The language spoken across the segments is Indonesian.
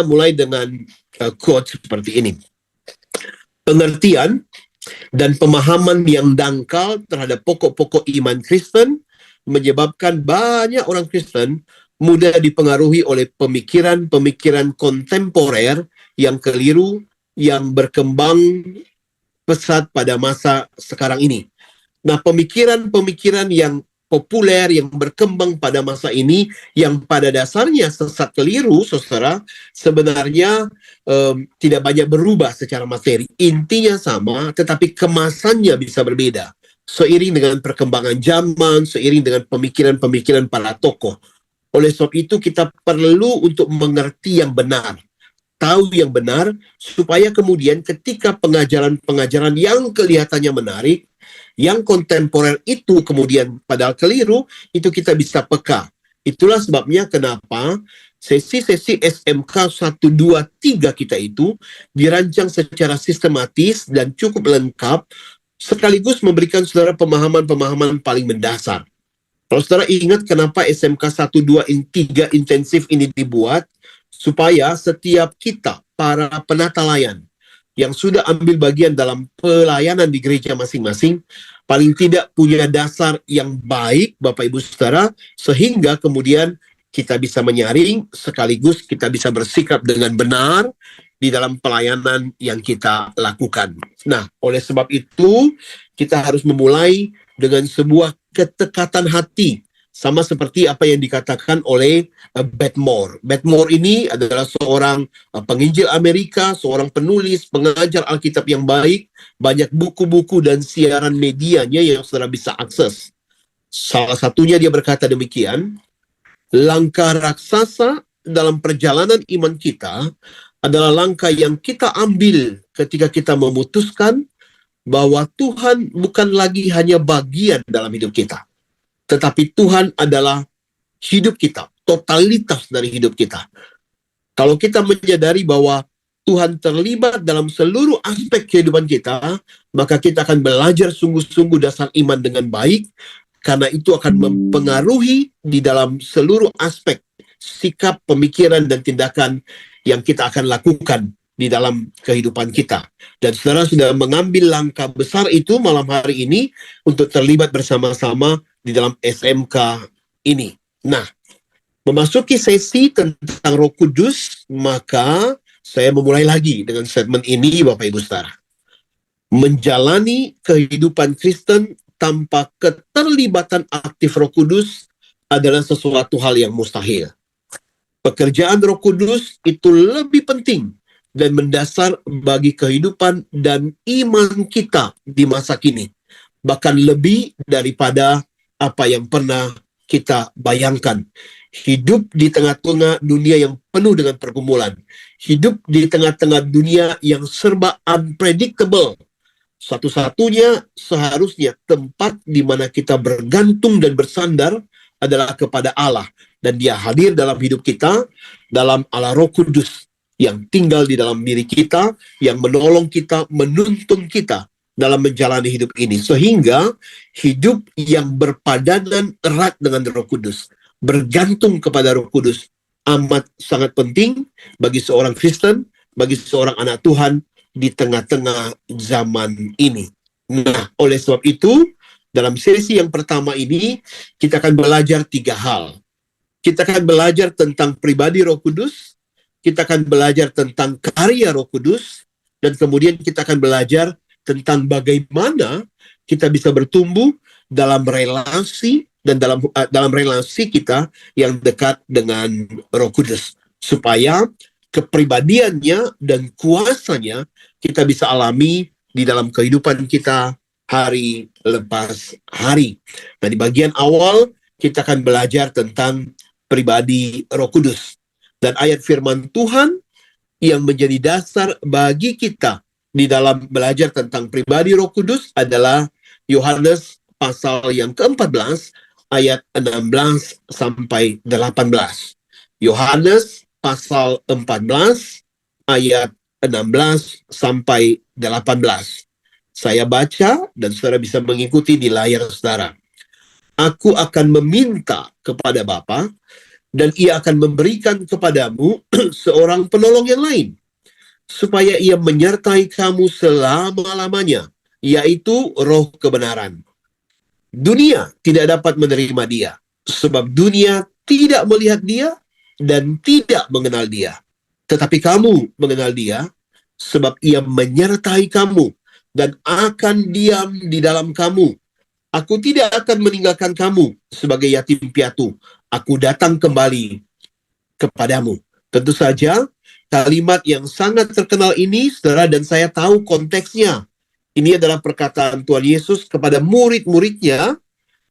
mulai dengan quote seperti ini. Pengertian dan pemahaman yang dangkal terhadap pokok-pokok iman Kristen menyebabkan banyak orang Kristen mudah dipengaruhi oleh pemikiran-pemikiran kontemporer yang keliru, yang berkembang pesat pada masa sekarang ini. Nah, pemikiran-pemikiran yang populer, yang berkembang pada masa ini, yang pada dasarnya sesat keliru, saudara, sebenarnya tidak banyak berubah secara materi. Intinya sama, tetapi kemasannya bisa berbeda. Seiring dengan perkembangan zaman, seiring dengan pemikiran-pemikiran para tokoh. Oleh sebab itu, kita perlu untuk mengerti yang benar, tahu yang benar, supaya kemudian ketika pengajaran-pengajaran yang kelihatannya menarik, yang kontemporer itu kemudian padahal keliru, itu kita bisa peka. Itulah sebabnya kenapa sesi-sesi SMK 1, 2, 3 kita itu dirancang secara sistematis dan cukup lengkap, sekaligus memberikan saudara pemahaman-pemahaman paling mendasar. Kalau saudara ingat kenapa SMK 1, 2, 3 intensif ini dibuat, supaya setiap kita, para penata layan, yang sudah ambil bagian dalam pelayanan di gereja masing-masing, paling tidak punya dasar yang baik, Bapak Ibu Saudara, sehingga kemudian kita bisa menyaring, sekaligus kita bisa bersikap dengan benar di dalam pelayanan yang kita lakukan. Nah, oleh sebab itu, kita harus memulai dengan sebuah ketekatan hati, sama seperti apa yang dikatakan oleh Beth Moore. Beth Moore ini adalah seorang penginjil Amerika, seorang penulis, pengajar Alkitab yang baik, banyak buku-buku dan siaran medianya yang saudara bisa akses. Salah satunya dia berkata demikian, langkah raksasa dalam perjalanan iman kita adalah langkah yang kita ambil ketika kita memutuskan bahwa Tuhan bukan lagi hanya bagian dalam hidup kita, tetapi Tuhan adalah hidup kita, totalitas dari hidup kita. Kalau kita menyadari bahwa Tuhan terlibat dalam seluruh aspek kehidupan kita, maka kita akan belajar sungguh-sungguh dasar iman dengan baik, karena itu akan mempengaruhi di dalam seluruh aspek sikap, pemikiran, dan tindakan yang kita akan lakukan di dalam kehidupan kita. Dan saudara sudah mengambil langkah besar itu malam hari ini untuk terlibat bersama-sama di dalam SMK ini. Nah, memasuki sesi tentang Roh Kudus, maka saya memulai lagi dengan statement ini, Bapak Ibu Saudara. Menjalani kehidupan Kristen tanpa keterlibatan aktif Roh Kudus adalah sesuatu hal yang mustahil. Pekerjaan Roh Kudus itu lebih penting dan mendasar bagi kehidupan dan iman kita di masa kini. Bahkan lebih daripada apa yang pernah kita bayangkan. Hidup di tengah-tengah dunia yang penuh dengan pergumulan. Hidup di tengah-tengah dunia yang serba unpredictable. Satu-satunya seharusnya tempat di mana kita bergantung dan bersandar adalah kepada Allah. Dan Dia hadir dalam hidup kita, dalam Allah Roh Kudus yang tinggal di dalam diri kita, yang menolong kita, menuntun kita dalam menjalani hidup ini. Sehingga hidup yang berpadanan erat dengan Roh Kudus, bergantung kepada Roh Kudus, amat sangat penting bagi seorang Kristen, bagi seorang anak Tuhan di tengah-tengah zaman ini. Nah, oleh sebab itu, dalam sesi yang pertama ini, kita akan belajar 3 hal. Kita akan belajar tentang pribadi Roh Kudus, kita akan belajar tentang karya Roh Kudus, dan kemudian kita akan belajar tentang bagaimana kita bisa bertumbuh dalam relasi dan dalam relasi kita yang dekat dengan Roh Kudus, supaya kepribadiannya dan kuasanya kita bisa alami di dalam kehidupan kita hari lepas hari. Nah, di bagian awal kita akan belajar tentang pribadi Roh Kudus. Dan ayat firman Tuhan yang menjadi dasar bagi kita di dalam belajar tentang pribadi Roh Kudus adalah Yohanes pasal yang ke-14 ayat 16 sampai 18. Yohanes pasal 14 ayat 16 sampai 18. Saya baca dan saudara bisa mengikuti di layar saudara. Aku akan meminta kepada Bapa, dan ia akan memberikan kepadamu seorang penolong yang lain, supaya ia menyertai kamu selama-lamanya, yaitu Roh kebenaran. Dunia tidak dapat menerima dia, sebab dunia tidak melihat dia dan tidak mengenal dia. Tetapi kamu mengenal dia, sebab ia menyertai kamu dan akan diam di dalam kamu. Aku tidak akan meninggalkan kamu sebagai yatim piatu. Aku datang kembali kepadamu. Tentu saja, kalimat yang sangat terkenal ini, saudara, dan saya tahu konteksnya. Ini adalah perkataan Tuhan Yesus kepada murid-muridnya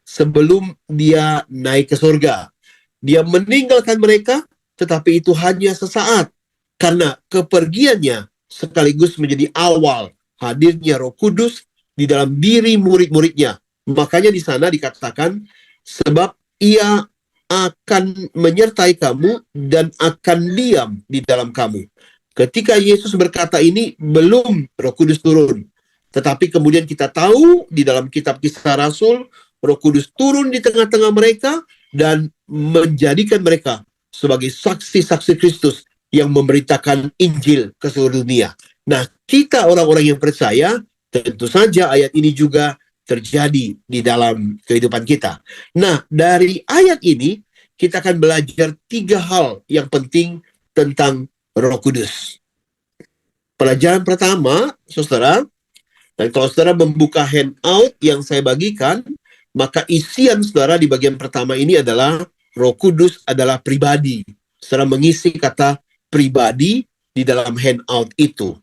sebelum dia naik ke surga. Dia meninggalkan mereka, tetapi itu hanya sesaat. Karena kepergiannya sekaligus menjadi awal hadirnya Roh Kudus di dalam diri murid-muridnya. Makanya di sana dikatakan, sebab ia akan menyertai kamu dan akan diam di dalam kamu. Ketika Yesus berkata ini, belum Roh Kudus turun. Tetapi kemudian kita tahu di dalam kitab Kisah Rasul, Roh Kudus turun di tengah-tengah mereka dan menjadikan mereka sebagai saksi-saksi Kristus yang memberitakan Injil ke seluruh dunia. Nah, kita orang-orang yang percaya, tentu saja ayat ini juga terjadi di dalam kehidupan kita. Nah, dari ayat ini, kita akan belajar 3 hal yang penting tentang Roh Kudus. Pelajaran pertama, saudara, dan kalau saudara membuka handout yang saya bagikan, maka isian saudara di bagian pertama ini adalah Roh Kudus adalah pribadi. Saudara mengisi kata pribadi di dalam handout itu.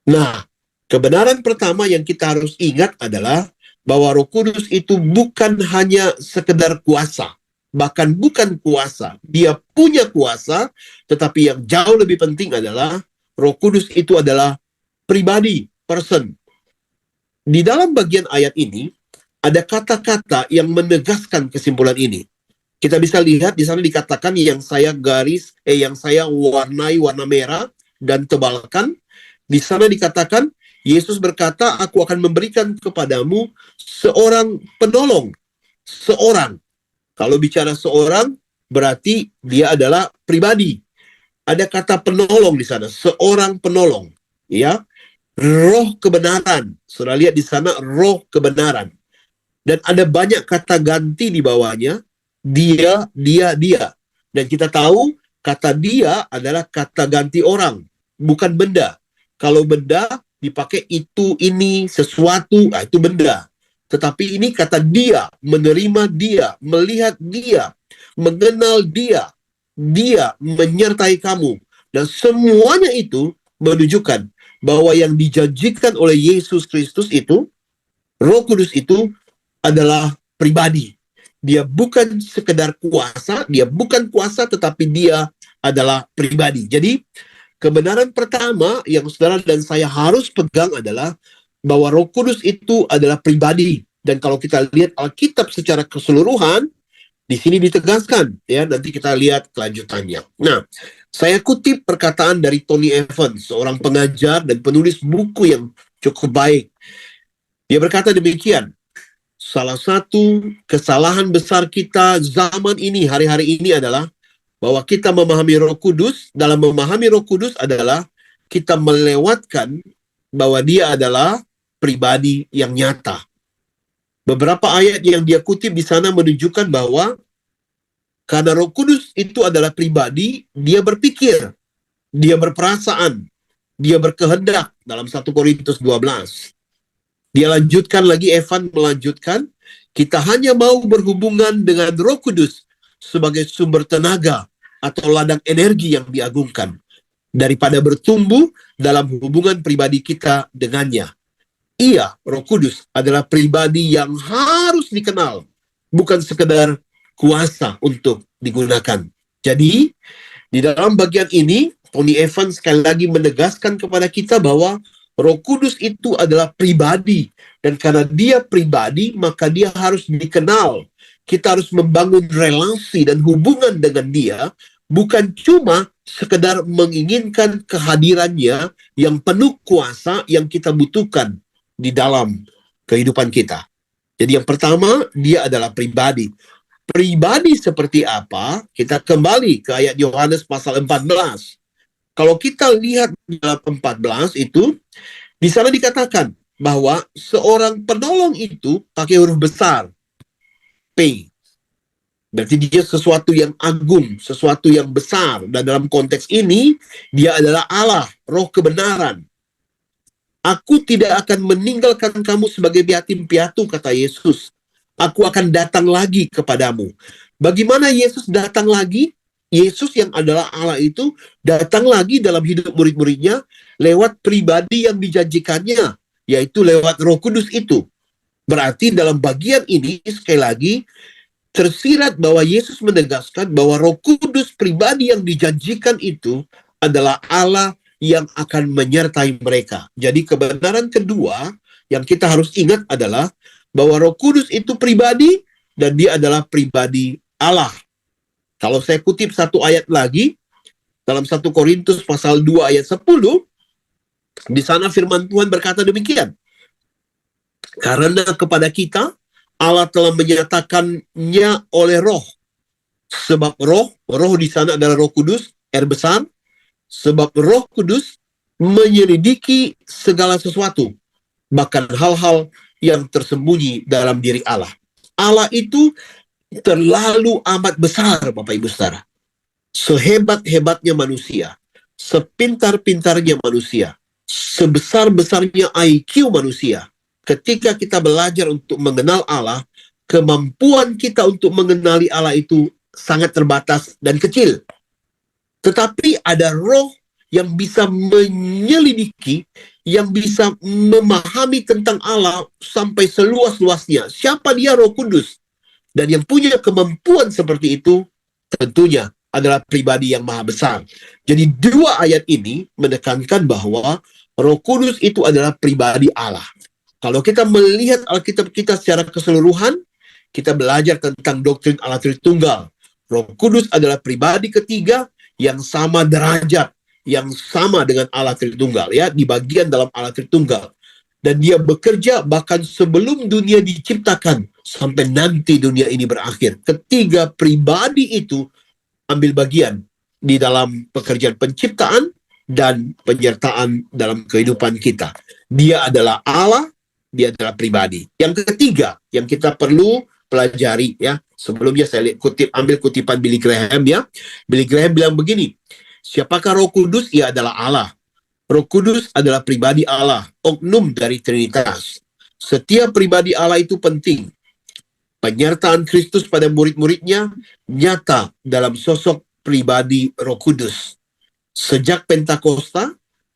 Nah, kebenaran pertama yang kita harus ingat adalah bahwa Roh Kudus itu bukan hanya sekedar kuasa. Bahkan bukan kuasa. Dia punya kuasa, tetapi yang jauh lebih penting adalah Roh Kudus itu adalah pribadi, person. Di dalam bagian ayat ini, ada kata-kata yang menegaskan kesimpulan ini. Kita bisa lihat di sana dikatakan yang saya warnai warna merah dan tebalkan. Di sana dikatakan, Yesus berkata, aku akan memberikan kepadamu seorang penolong. Seorang. Kalau bicara seorang, berarti dia adalah pribadi. Ada kata penolong di sana, seorang penolong. Ya, Roh kebenaran. Saudara lihat di sana, Roh kebenaran. Dan ada banyak kata ganti di bawahnya. Dia. Dan kita tahu, kata dia adalah kata ganti orang, bukan benda. Kalau benda dipakai itu, ini, sesuatu, itu benda. Tetapi ini kata dia, menerima dia, melihat dia, mengenal dia. Dia menyertai kamu. Dan semuanya itu menunjukkan bahwa yang dijanjikan oleh Yesus Kristus itu, Roh Kudus itu adalah pribadi. Dia bukan sekedar kuasa, dia bukan kuasa, tetapi dia adalah pribadi. Jadi, kebenaran pertama yang saudara dan saya harus pegang adalah bahwa Roh Kudus itu adalah pribadi. Dan kalau kita lihat Alkitab secara keseluruhan, di sini ditegaskan, ya, nanti kita lihat kelanjutannya. Nah, saya kutip perkataan dari Tony Evans, seorang pengajar dan penulis buku yang cukup baik. Dia berkata demikian, salah satu kesalahan besar kita zaman ini, hari-hari ini adalah bahwa kita memahami Roh Kudus, dalam memahami Roh Kudus adalah kita melewatkan bahwa dia adalah pribadi yang nyata. Beberapa ayat yang dia kutip di sana menunjukkan bahwa karena Roh Kudus itu adalah pribadi, dia berpikir, dia berperasaan, dia berkehendak dalam 1 Korintus 12. Dia lanjutkan lagi, Evan melanjutkan, kita hanya mau berhubungan dengan Roh Kudus sebagai sumber tenaga atau ladang energi yang diagungkan daripada bertumbuh dalam hubungan pribadi kita dengannya. Ia, Roh Kudus, adalah pribadi yang harus dikenal, bukan sekedar kuasa untuk digunakan. Jadi, di dalam bagian ini, Tony Evans sekali lagi menegaskan kepada kita bahwa Roh Kudus itu adalah pribadi. Dan karena dia pribadi, maka dia harus dikenal. Kita harus membangun relasi dan hubungan dengan dia, bukan cuma sekedar menginginkan kehadirannya yang penuh kuasa yang kita butuhkan di dalam kehidupan kita. Jadi yang pertama, dia adalah pribadi. Pribadi seperti apa? Kita kembali ke ayat Yohanes pasal 14. Kalau kita lihat dalam 14 itu, di sana dikatakan bahwa seorang penolong itu pakai huruf besar, P. Berarti dia sesuatu yang agung, sesuatu yang besar. Dan dalam konteks ini, dia adalah Allah, roh kebenaran. Aku tidak akan meninggalkan kamu sebagai yatim piatu, kata Yesus. Aku akan datang lagi kepadamu. Bagaimana Yesus datang lagi? Yesus yang adalah Allah itu datang lagi dalam hidup murid-muridnya lewat pribadi yang dijanjikannya, yaitu lewat Roh Kudus itu. Berarti dalam bagian ini, sekali lagi, tersirat bahwa Yesus menegaskan bahwa Roh Kudus pribadi yang dijanjikan itu adalah Allah yang akan menyertai mereka. Jadi kebenaran kedua yang kita harus ingat adalah bahwa Roh Kudus itu pribadi dan dia adalah pribadi Allah. Kalau saya kutip satu ayat lagi dalam 1 Korintus pasal 2 ayat 10, di sana firman Tuhan berkata demikian. Karena kepada kita Allah telah menyatakannya oleh roh. Sebab roh di sana adalah Roh Kudus, R besar. Sebab Roh Kudus menyelidiki segala sesuatu, bahkan hal-hal yang tersembunyi dalam diri Allah. Allah itu terlalu amat besar, Bapak Ibu Saudara. Sehebat-hebatnya manusia, sepintar-pintarnya manusia, sebesar-besarnya IQ manusia, ketika kita belajar untuk mengenal Allah, kemampuan kita untuk mengenali Allah itu sangat terbatas dan kecil. Tetapi ada roh yang bisa menyelidiki, yang bisa memahami tentang Allah sampai seluas-luasnya. Siapa dia? Roh Kudus. Dan yang punya kemampuan seperti itu tentunya adalah pribadi yang maha besar. Jadi dua ayat ini menekankan bahwa Roh Kudus itu adalah pribadi Allah. Kalau kita melihat Alkitab kita secara keseluruhan, kita belajar tentang doktrin Allah Tritunggal. Roh Kudus adalah pribadi ketiga yang sama derajat, yang sama dengan Allah Tritunggal, ya, di bagian dalam Allah Tritunggal. Dan dia bekerja bahkan sebelum dunia diciptakan sampai nanti dunia ini berakhir. Ketiga pribadi itu ambil bagian di dalam pekerjaan penciptaan dan penyertaan dalam kehidupan kita. Dia adalah Allah, dia adalah pribadi. Yang ketiga yang kita perlu pelajari, ya. Sebelumnya saya ambil kutipan Billy Graham, ya. Billy Graham bilang begini, siapakah Roh Kudus? Ia adalah Allah. Roh Kudus adalah pribadi Allah, oknum dari Trinitas. Setiap pribadi Allah itu penting. Penyertaan Kristus pada murid-muridnya nyata dalam sosok pribadi Roh Kudus. Sejak Pentakosta,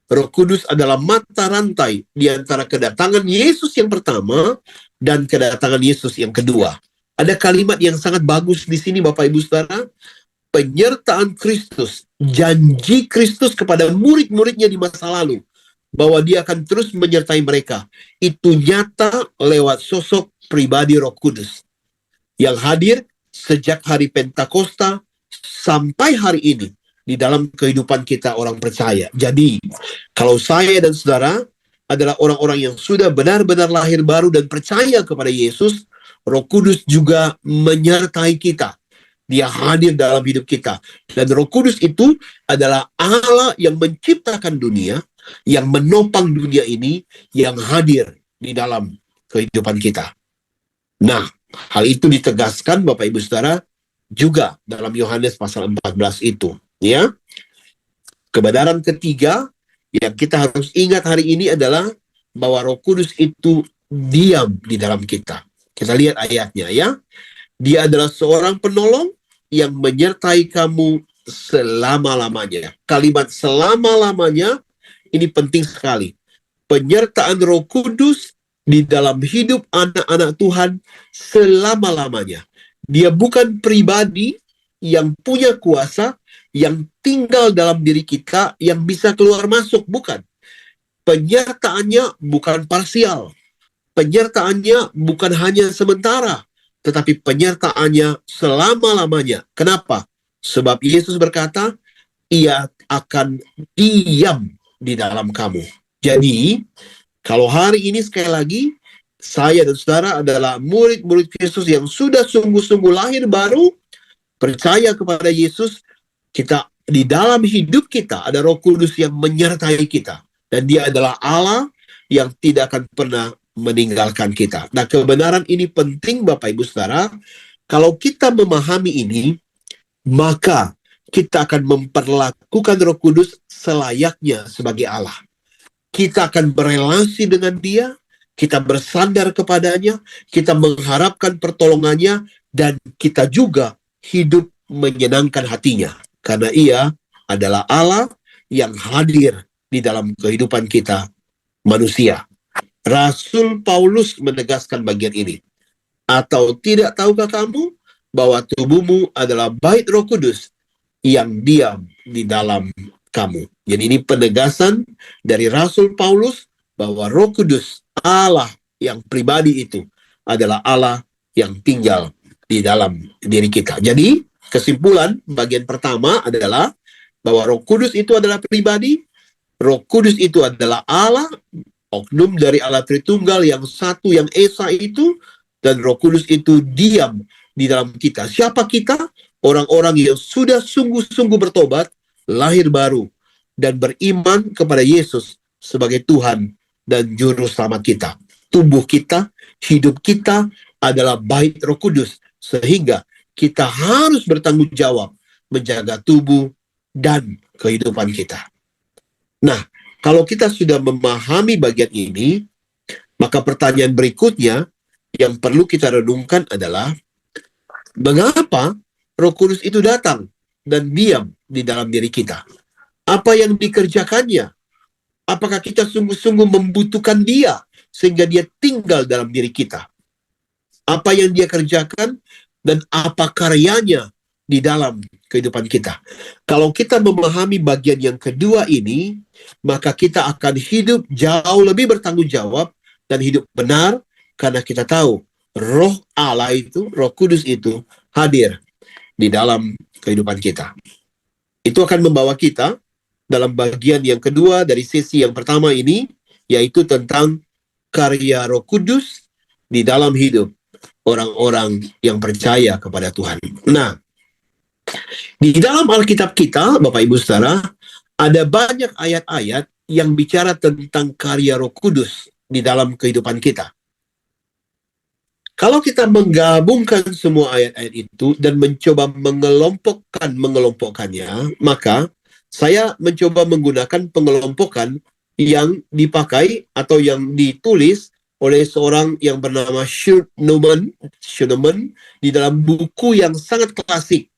Roh Kudus adalah mata rantai di antara kedatangan Yesus yang pertama dan kedatangan Yesus yang kedua. Ada kalimat yang sangat bagus di sini, Bapak Ibu Saudara. Penyertaan Kristus, janji Kristus kepada murid-muridnya di masa lalu, bahwa dia akan terus menyertai mereka. Itu nyata lewat sosok pribadi Roh Kudus yang hadir sejak hari Pentakosta sampai hari ini di dalam kehidupan kita orang percaya. Jadi, kalau saya dan saudara adalah orang-orang yang sudah benar-benar lahir baru dan percaya kepada Yesus, Roh Kudus juga menyertai kita. Dia hadir dalam hidup kita. Dan Roh Kudus itu adalah Allah yang menciptakan dunia, yang menopang dunia ini, yang hadir di dalam kehidupan kita. Nah, hal itu ditegaskan Bapak Ibu Saudara juga dalam Yohanes pasal 14 itu, ya. Kebenaran ketiga yang kita harus ingat hari ini adalah bahwa Roh Kudus itu diam di dalam kita. Kita lihat ayatnya, ya. Dia adalah seorang penolong yang menyertai kamu selama-lamanya. Kalimat selama-lamanya ini penting sekali. Penyertaan Roh Kudus di dalam hidup anak-anak Tuhan selama-lamanya. Dia bukan pribadi yang punya kuasa, yang tinggal dalam diri kita, yang bisa keluar masuk. Bukan. Penyertaannya bukan parsial. Penyertaannya bukan hanya sementara, tetapi penyertaannya selama-lamanya. Kenapa? Sebab Yesus berkata, ia akan diam di dalam kamu. Jadi, kalau hari ini sekali lagi, saya dan saudara adalah murid-murid Yesus yang sudah sungguh-sungguh lahir baru, percaya kepada Yesus, kita di dalam hidup kita ada Roh Kudus yang menyertai kita, dan Dia adalah Allah yang tidak akan pernah meninggalkan kita. Nah, kebenaran ini penting Bapak Ibu Saudara. Kalau kita memahami ini, maka kita akan memperlakukan Roh Kudus selayaknya sebagai Allah. Kita akan berelasi dengan Dia, kita bersandar kepadanya, kita mengharapkan pertolongannya, dan kita juga hidup menyenangkan hatinya. Karena Ia adalah Allah yang hadir di dalam kehidupan kita manusia. Rasul Paulus menegaskan bagian ini. Atau tidak tahukah kamu bahwa tubuhmu adalah bait Roh Kudus yang diam di dalam kamu. Jadi ini penegasan dari Rasul Paulus bahwa Roh Kudus, Allah yang pribadi itu, adalah Allah yang tinggal di dalam diri kita. Jadi kesimpulan bagian pertama adalah bahwa Roh Kudus itu adalah pribadi, Roh Kudus itu adalah Allah, oknum dari Allah Tritunggal yang satu, yang Esa itu, dan Roh Kudus itu diam di dalam kita. Siapa kita? Orang-orang yang sudah sungguh-sungguh bertobat, lahir baru, dan beriman kepada Yesus sebagai Tuhan dan Juru Selamat kita. Tubuh kita, hidup kita adalah bait Roh Kudus, sehingga kita harus bertanggung jawab menjaga tubuh dan kehidupan kita. Nah, kalau kita sudah memahami bagian ini, maka pertanyaan berikutnya yang perlu kita renungkan adalah, mengapa Roh Kudus itu datang dan diam di dalam diri kita? Apa yang dikerjakannya? Apakah kita sungguh-sungguh membutuhkan Dia sehingga Dia tinggal dalam diri kita? Apa yang Dia kerjakan dan apa karyanya di dalam kehidupan kita? Kalau kita memahami bagian yang kedua ini, maka kita akan hidup jauh lebih bertanggung jawab dan hidup benar, karena kita tahu Roh Allah itu, Roh Kudus itu hadir di dalam kehidupan kita. Itu akan membawa kita dalam bagian yang kedua dari sesi yang pertama ini, yaitu tentang karya Roh Kudus di dalam hidup orang-orang yang percaya kepada Tuhan. Nah, di dalam Alkitab kita, Bapak Ibu Saudara, ada banyak ayat-ayat yang bicara tentang karya Roh Kudus di dalam kehidupan kita. Kalau kita menggabungkan semua ayat-ayat itu dan mencoba mengelompokkannya, maka saya mencoba menggunakan pengelompokan yang dipakai atau yang ditulis oleh seorang yang bernama Schunemann di dalam buku yang sangat klasik.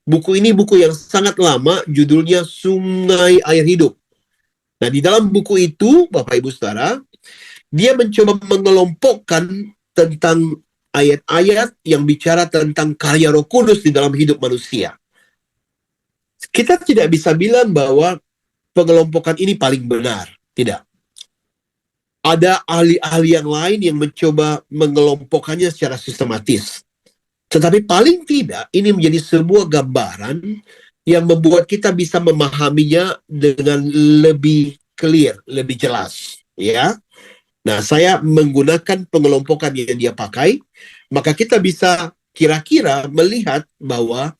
Buku ini buku yang sangat lama, judulnya Sungai Air Hidup. Nah, di dalam buku itu, Bapak Ibu Saudara, dia mencoba mengelompokkan tentang ayat-ayat yang bicara tentang karya Roh Kudus di dalam hidup manusia. Kita tidak bisa bilang bahwa pengelompokan ini paling benar. Tidak. Ada ahli-ahli yang lain yang mencoba mengelompokkannya secara sistematis. Tetapi paling tidak ini menjadi sebuah gambaran yang membuat kita bisa memahaminya dengan lebih clear, lebih jelas. Ya. Nah, saya menggunakan pengelompokan yang dia pakai, maka kita bisa kira-kira melihat bahwa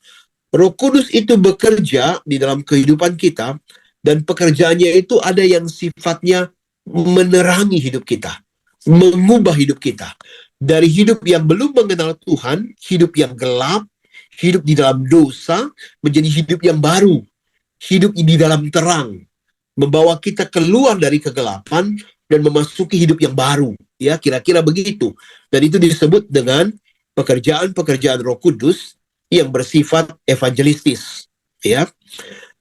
Roh Kudus itu bekerja di dalam kehidupan kita, dan pekerjaannya itu ada yang sifatnya menerangi hidup kita, mengubah hidup kita. Dari hidup yang belum mengenal Tuhan, hidup yang gelap, hidup di dalam dosa, menjadi hidup yang baru, hidup di dalam terang, membawa kita keluar dari kegelapan dan memasuki hidup yang baru, ya, kira-kira begitu. Dan itu disebut dengan pekerjaan-pekerjaan Roh Kudus yang bersifat evangelistis, ya.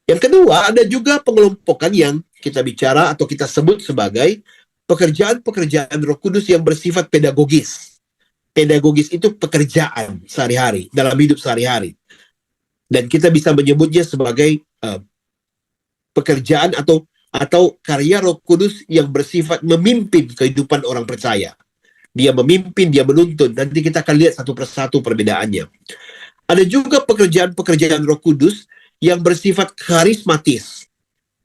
Yang kedua, ada juga pengelompokan yang kita bicara atau kita sebut sebagai pekerjaan-pekerjaan Roh Kudus yang bersifat pedagogis. Pedagogis itu pekerjaan sehari-hari, dalam hidup sehari-hari. Dan kita bisa menyebutnya sebagai pekerjaan atau karya Roh Kudus yang bersifat memimpin kehidupan orang percaya. Dia memimpin, dia menuntun. Nanti kita akan lihat satu persatu perbedaannya. Ada juga pekerjaan-pekerjaan Roh Kudus yang bersifat karismatis.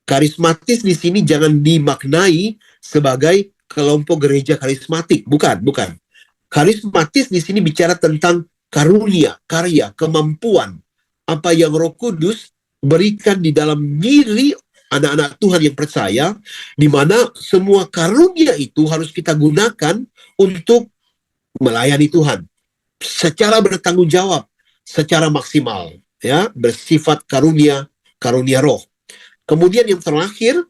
Karismatis di sini jangan dimaknai sebagai kelompok gereja karismatik. Bukan, bukan. Karismatis di sini bicara tentang karunia, karya, kemampuan. Apa yang Roh Kudus berikan di dalam diri anak-anak Tuhan yang percaya, di mana semua karunia itu harus kita gunakan untuk melayani Tuhan secara bertanggung jawab, secara maksimal, ya, bersifat karunia, karunia roh. Kemudian yang terakhir,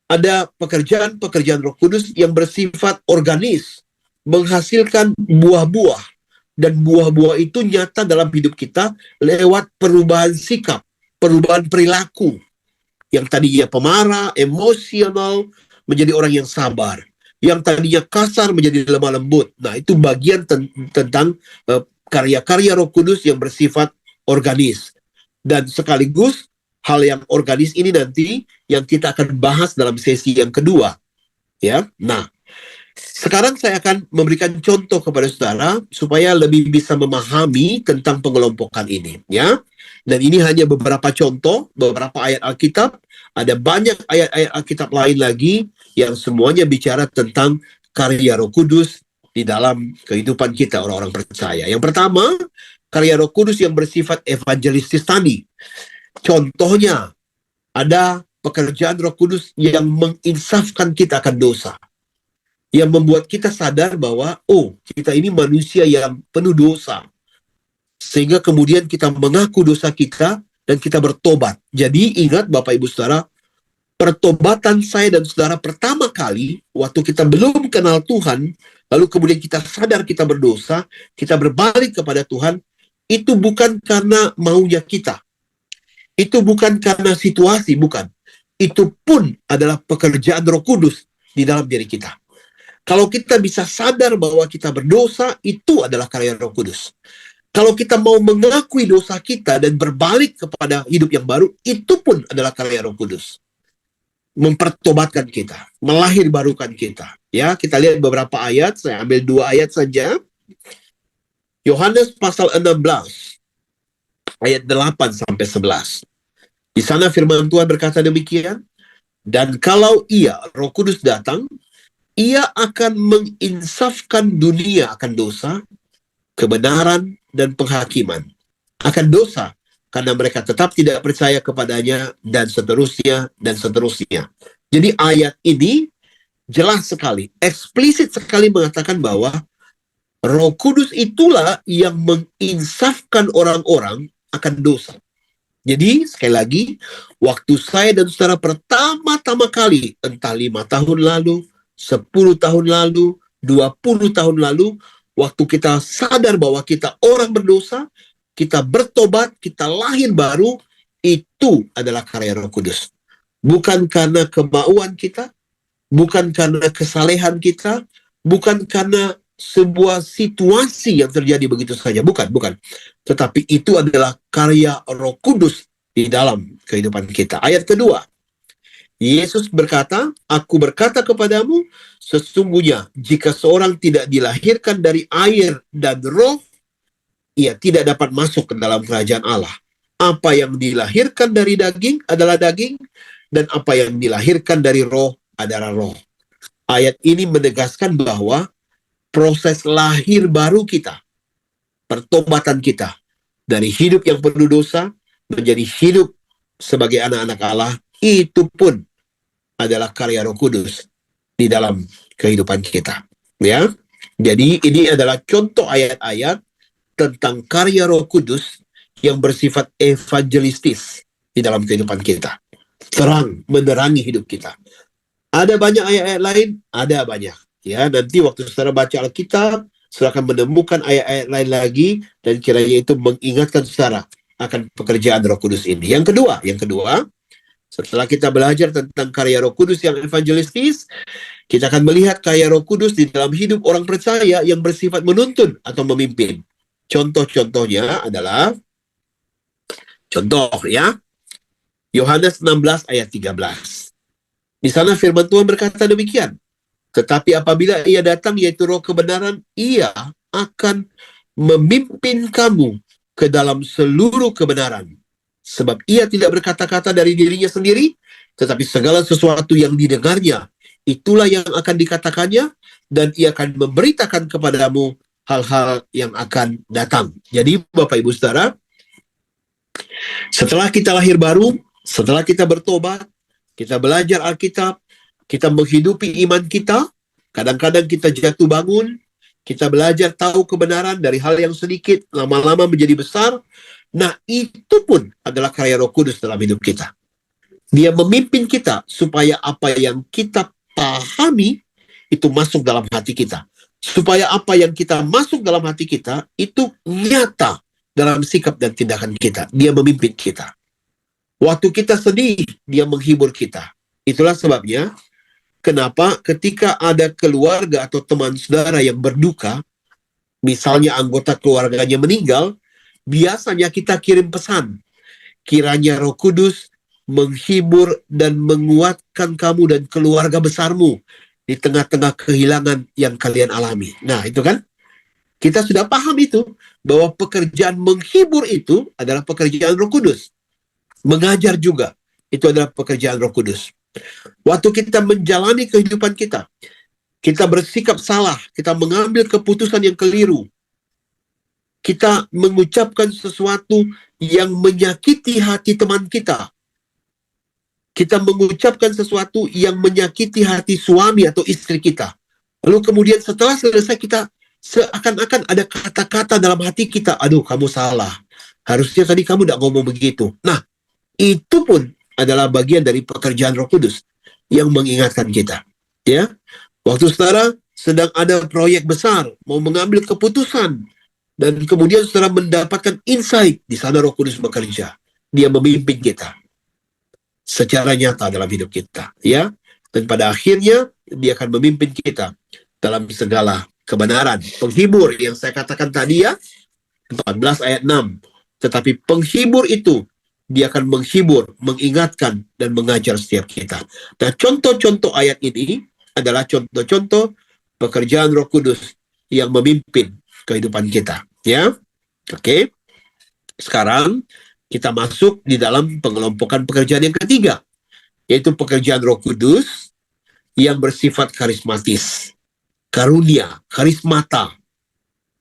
ada pekerjaan-pekerjaan Roh Kudus yang bersifat organis, menghasilkan buah-buah, dan buah-buah itu nyata dalam hidup kita lewat perubahan sikap, perubahan perilaku. Yang tadinya pemarah, emosional, menjadi orang yang sabar. Yang tadinya kasar menjadi lemah lembut. Nah, itu bagian tentang karya-karya Roh Kudus yang bersifat organis. Dan sekaligus hal yang organis ini nanti yang kita akan bahas dalam sesi yang kedua. Ya. Nah, sekarang saya akan memberikan contoh kepada saudara supaya lebih bisa memahami tentang pengelompokan ini, ya. Dan ini hanya beberapa contoh, beberapa ayat Alkitab. Ada banyak ayat-ayat Alkitab lain lagi yang semuanya bicara tentang karya Roh Kudus di dalam kehidupan kita orang-orang percaya. Yang pertama, karya Roh Kudus yang bersifat evangelistis tadi. Contohnya, ada pekerjaan Roh Kudus yang menginsafkan kita akan dosa. Yang membuat kita sadar bahwa, oh, kita ini manusia yang penuh dosa. Sehingga kemudian kita mengaku dosa kita dan kita bertobat. Jadi ingat Bapak Ibu Saudara, pertobatan saya dan saudara pertama kali, waktu kita belum kenal Tuhan, lalu kemudian kita sadar kita berdosa, kita berbalik kepada Tuhan, itu bukan karena maunya kita. Itu bukan karena situasi, bukan. Itu pun adalah pekerjaan Roh Kudus di dalam diri kita. Kalau kita bisa sadar bahwa kita berdosa, itu adalah karya Roh Kudus. Kalau kita mau mengakui dosa kita dan berbalik kepada hidup yang baru, itu pun adalah karya Roh Kudus. Mempertobatkan kita, melahirbarukan kita. Ya, kita lihat beberapa ayat, saya ambil 2 ayat saja. Yohanes pasal 16, ayat 8 sampai 11. Di sana firman Tuhan berkata demikian, dan kalau ia, Roh Kudus datang, ia akan menginsafkan dunia akan dosa, kebenaran, dan penghakiman. Akan dosa, karena mereka tetap tidak percaya kepadanya, dan seterusnya, dan seterusnya. Jadi ayat ini jelas sekali, eksplisit sekali mengatakan bahwa Roh Kudus itulah yang menginsafkan orang-orang akan dosa. Jadi, sekali lagi, waktu saya dan saudara pertama-tama kali, entah 5 tahun lalu, 10 tahun lalu, 20 tahun lalu, waktu kita sadar bahwa kita orang berdosa, kita bertobat, kita lahir baru, itu adalah karya Roh Kudus. Bukan karena kemauan kita, bukan karena kesalehan kita, bukan karena sebuah situasi yang terjadi begitu saja. Bukan. Tetapi itu adalah karya Roh Kudus di dalam kehidupan kita. Ayat kedua, Yesus berkata, aku berkata kepadamu, sesungguhnya jika seorang tidak dilahirkan dari air dan roh, ia tidak dapat masuk ke dalam kerajaan Allah. Apa yang dilahirkan dari daging adalah daging, dan apa yang dilahirkan dari roh adalah roh. Ayat ini menegaskan bahwa proses lahir baru kita, pertobatan kita, dari hidup yang penuh dosa, menjadi hidup sebagai anak-anak Allah, itu pun adalah karya Roh Kudus di dalam kehidupan kita. Ya, jadi ini adalah contoh ayat-ayat tentang karya Roh Kudus yang bersifat evangelistis di dalam kehidupan kita. Terang, menerangi hidup kita. Ada banyak ayat-ayat lain, ada banyak. Ya, nanti waktu saudara baca Alkitab, saudara akan menemukan ayat-ayat lain lagi, dan kiranya itu mengingatkan saudara akan pekerjaan Roh Kudus ini. Yang kedua, setelah kita belajar tentang karya Roh Kudus yang evangelistis, kita akan melihat karya Roh Kudus di dalam hidup orang percaya yang bersifat menuntun atau memimpin. Contoh-contohnya adalah, contoh ya, Yohanes 16 ayat 13. Di sana firman Tuhan berkata demikian, tetapi apabila ia datang, yaitu Roh kebenaran, ia akan memimpin kamu ke dalam seluruh kebenaran. Sebab ia tidak berkata-kata dari dirinya sendiri, tetapi segala sesuatu yang didengarnya, itulah yang akan dikatakannya, dan ia akan memberitakan kepadamu hal-hal yang akan datang. Jadi Bapak Ibu Saudara, setelah kita lahir baru, setelah kita bertobat, kita belajar Alkitab, kita menghidupi iman kita, kadang-kadang kita jatuh bangun, kita belajar tahu kebenaran dari hal yang sedikit, lama-lama menjadi besar. Nah, itu pun adalah karya Roh Kudus dalam hidup kita. Dia memimpin kita supaya apa yang kita pahami itu masuk dalam hati kita. Supaya apa yang kita masuk dalam hati kita itu nyata dalam sikap dan tindakan kita. Dia memimpin kita. Waktu kita sedih, dia menghibur kita. Itulah sebabnya kenapa ketika ada keluarga atau teman saudara yang berduka, misalnya anggota keluarganya meninggal, biasanya kita kirim pesan. Kiranya Roh Kudus menghibur dan menguatkan kamu dan keluarga besarmu di tengah-tengah kehilangan yang kalian alami. Nah, itu kan, kita sudah paham itu, bahwa pekerjaan menghibur itu adalah pekerjaan Roh Kudus. Mengajar juga, itu adalah pekerjaan Roh Kudus. Waktu kita menjalani kehidupan kita, kita bersikap salah, kita mengambil keputusan yang keliru, kita mengucapkan sesuatu yang menyakiti hati teman kita, kita mengucapkan sesuatu yang menyakiti hati suami atau istri kita. Lalu kemudian setelah selesai kita seakan-akan ada kata-kata dalam hati kita, aduh kamu salah. Harusnya tadi kamu tidak ngomong begitu. Nah, itu pun adalah bagian dari pekerjaan Roh Kudus yang mengingatkan kita. Ya, waktu saudara sedang ada proyek besar, mau mengambil keputusan, dan kemudian saudara mendapatkan insight, di sana Roh Kudus bekerja. Dia memimpin kita secara nyata dalam hidup kita, ya. Dan pada akhirnya dia akan memimpin kita dalam segala kebenaran. Penghibur yang saya katakan tadi ya, 14 ayat 6. Tetapi penghibur itu dia akan menghibur, mengingatkan dan mengajar setiap kita. Nah, contoh-contoh ayat ini adalah contoh-contoh pekerjaan Roh Kudus yang memimpin kehidupan kita, ya. Oke. Sekarang kita masuk di dalam pengelompokan pekerjaan yang ketiga, yaitu pekerjaan Roh Kudus yang bersifat karismatis. Karunia, karismata.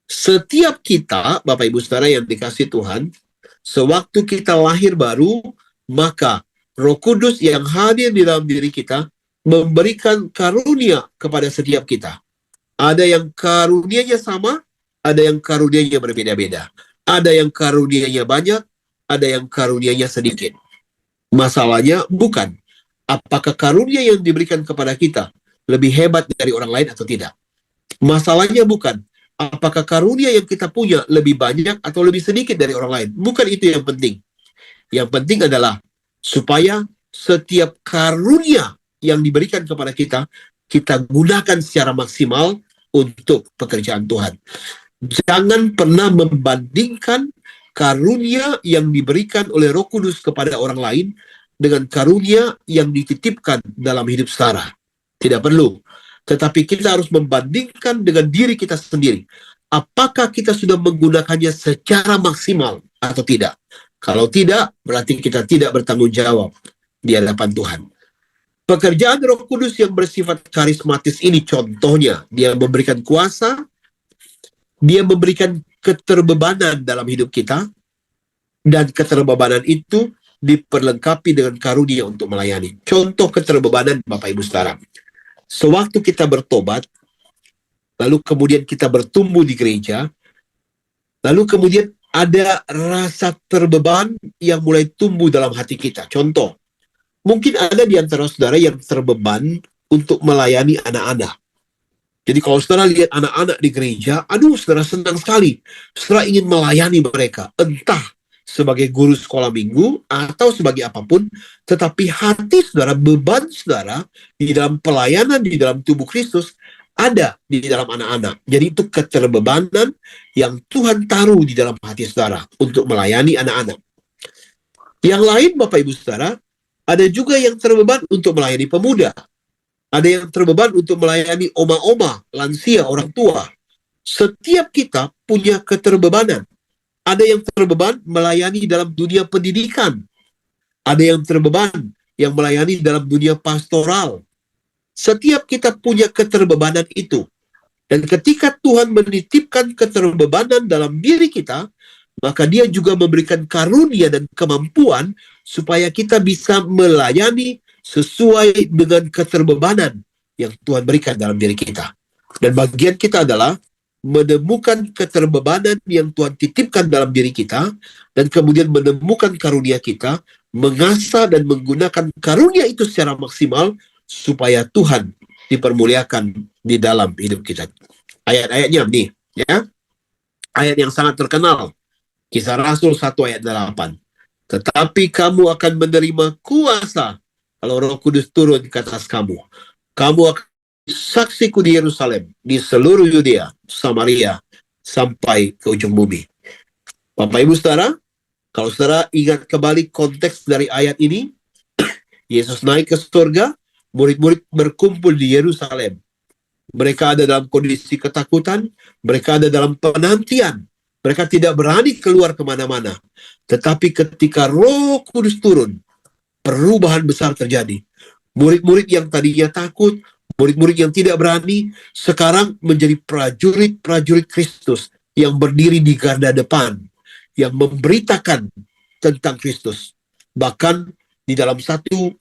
Setiap kita, Bapak Ibu Saudara yang dikasihi Tuhan, sewaktu kita lahir baru, maka Roh Kudus yang hadir di dalam diri kita memberikan karunia kepada setiap kita. Ada yang karunianya sama, ada yang karunianya berbeda-beda. Ada yang karunianya banyak, ada yang karunianya sedikit. Masalahnya bukan apakah karunia yang diberikan kepada kita lebih hebat dari orang lain atau tidak. Masalahnya bukan apakah karunia yang kita punya lebih banyak atau lebih sedikit dari orang lain. Bukan itu yang penting. Yang penting adalah supaya setiap karunia yang diberikan kepada kita, kita gunakan secara maksimal untuk pekerjaan Tuhan. Jangan pernah membandingkan karunia yang diberikan oleh Roh Kudus kepada orang lain dengan karunia yang dititipkan dalam hidup saudara. Tidak perlu. Tetapi kita harus membandingkan dengan diri kita sendiri. Apakah kita sudah menggunakannya secara maksimal atau tidak? Kalau tidak, berarti kita tidak bertanggung jawab di hadapan Tuhan. Pekerjaan Roh Kudus yang bersifat karismatis ini contohnya, dia memberikan kuasa, dia memberikan keterbebanan dalam hidup kita, dan keterbebanan itu diperlengkapi dengan karunia untuk melayani. Contoh keterbebanan Bapak Ibu Saudara. Sewaktu kita bertobat, lalu kemudian kita bertumbuh di gereja, lalu kemudian ada rasa terbeban yang mulai tumbuh dalam hati kita. Contoh, mungkin ada di antara saudara yang terbeban untuk melayani anak-anak. Jadi kalau saudara lihat anak-anak di gereja, aduh saudara senang sekali. Saudara ingin melayani mereka, entah sebagai guru sekolah minggu atau sebagai apapun, tetapi hati saudara, beban saudara di dalam pelayanan di dalam tubuh Kristus ada di dalam anak-anak. Jadi itu keterbebanan yang Tuhan taruh di dalam hati saudara untuk melayani anak-anak. Yang lain Bapak Ibu Saudara, ada juga yang terbeban untuk melayani pemuda. Ada yang terbeban untuk melayani oma-oma, lansia, orang tua. Setiap kita punya keterbebanan. Ada yang terbeban melayani dalam dunia pendidikan. Ada yang terbeban yang melayani dalam dunia pastoral. Setiap kita punya keterbebanan itu. Dan ketika Tuhan menitipkan keterbebanan dalam diri kita, maka Dia juga memberikan karunia dan kemampuan supaya kita bisa melayani sesuai dengan keterbebanan yang Tuhan berikan dalam diri kita. Dan bagian kita adalah menemukan keterbebanan yang Tuhan titipkan dalam diri kita, dan kemudian menemukan karunia kita, mengasah dan menggunakan karunia itu secara maksimal, supaya Tuhan dipermuliakan di dalam hidup kita. Ayat-ayatnya nih, ya. Ayat yang sangat terkenal. Kisah Rasul 1 ayat 8. Tetapi kamu akan menerima kuasa kalau Roh Kudus turun ke atas kamu. Kamu akan saksiku di Yerusalem, di seluruh Yudea, Samaria, sampai ke ujung bumi. Bapak Ibu Saudara, kalau saudara ingat kembali konteks dari ayat ini, Yesus naik ke surga, murid-murid berkumpul di Yerusalem. Mereka ada dalam kondisi ketakutan, mereka ada dalam penantian, mereka tidak berani keluar kemana-mana. Tetapi ketika Roh Kudus turun, perubahan besar terjadi. Murid-murid yang tadinya takut, murid-murid yang tidak berani, sekarang menjadi prajurit-prajurit Kristus yang berdiri di garda depan, yang memberitakan tentang Kristus. Bahkan di dalam satu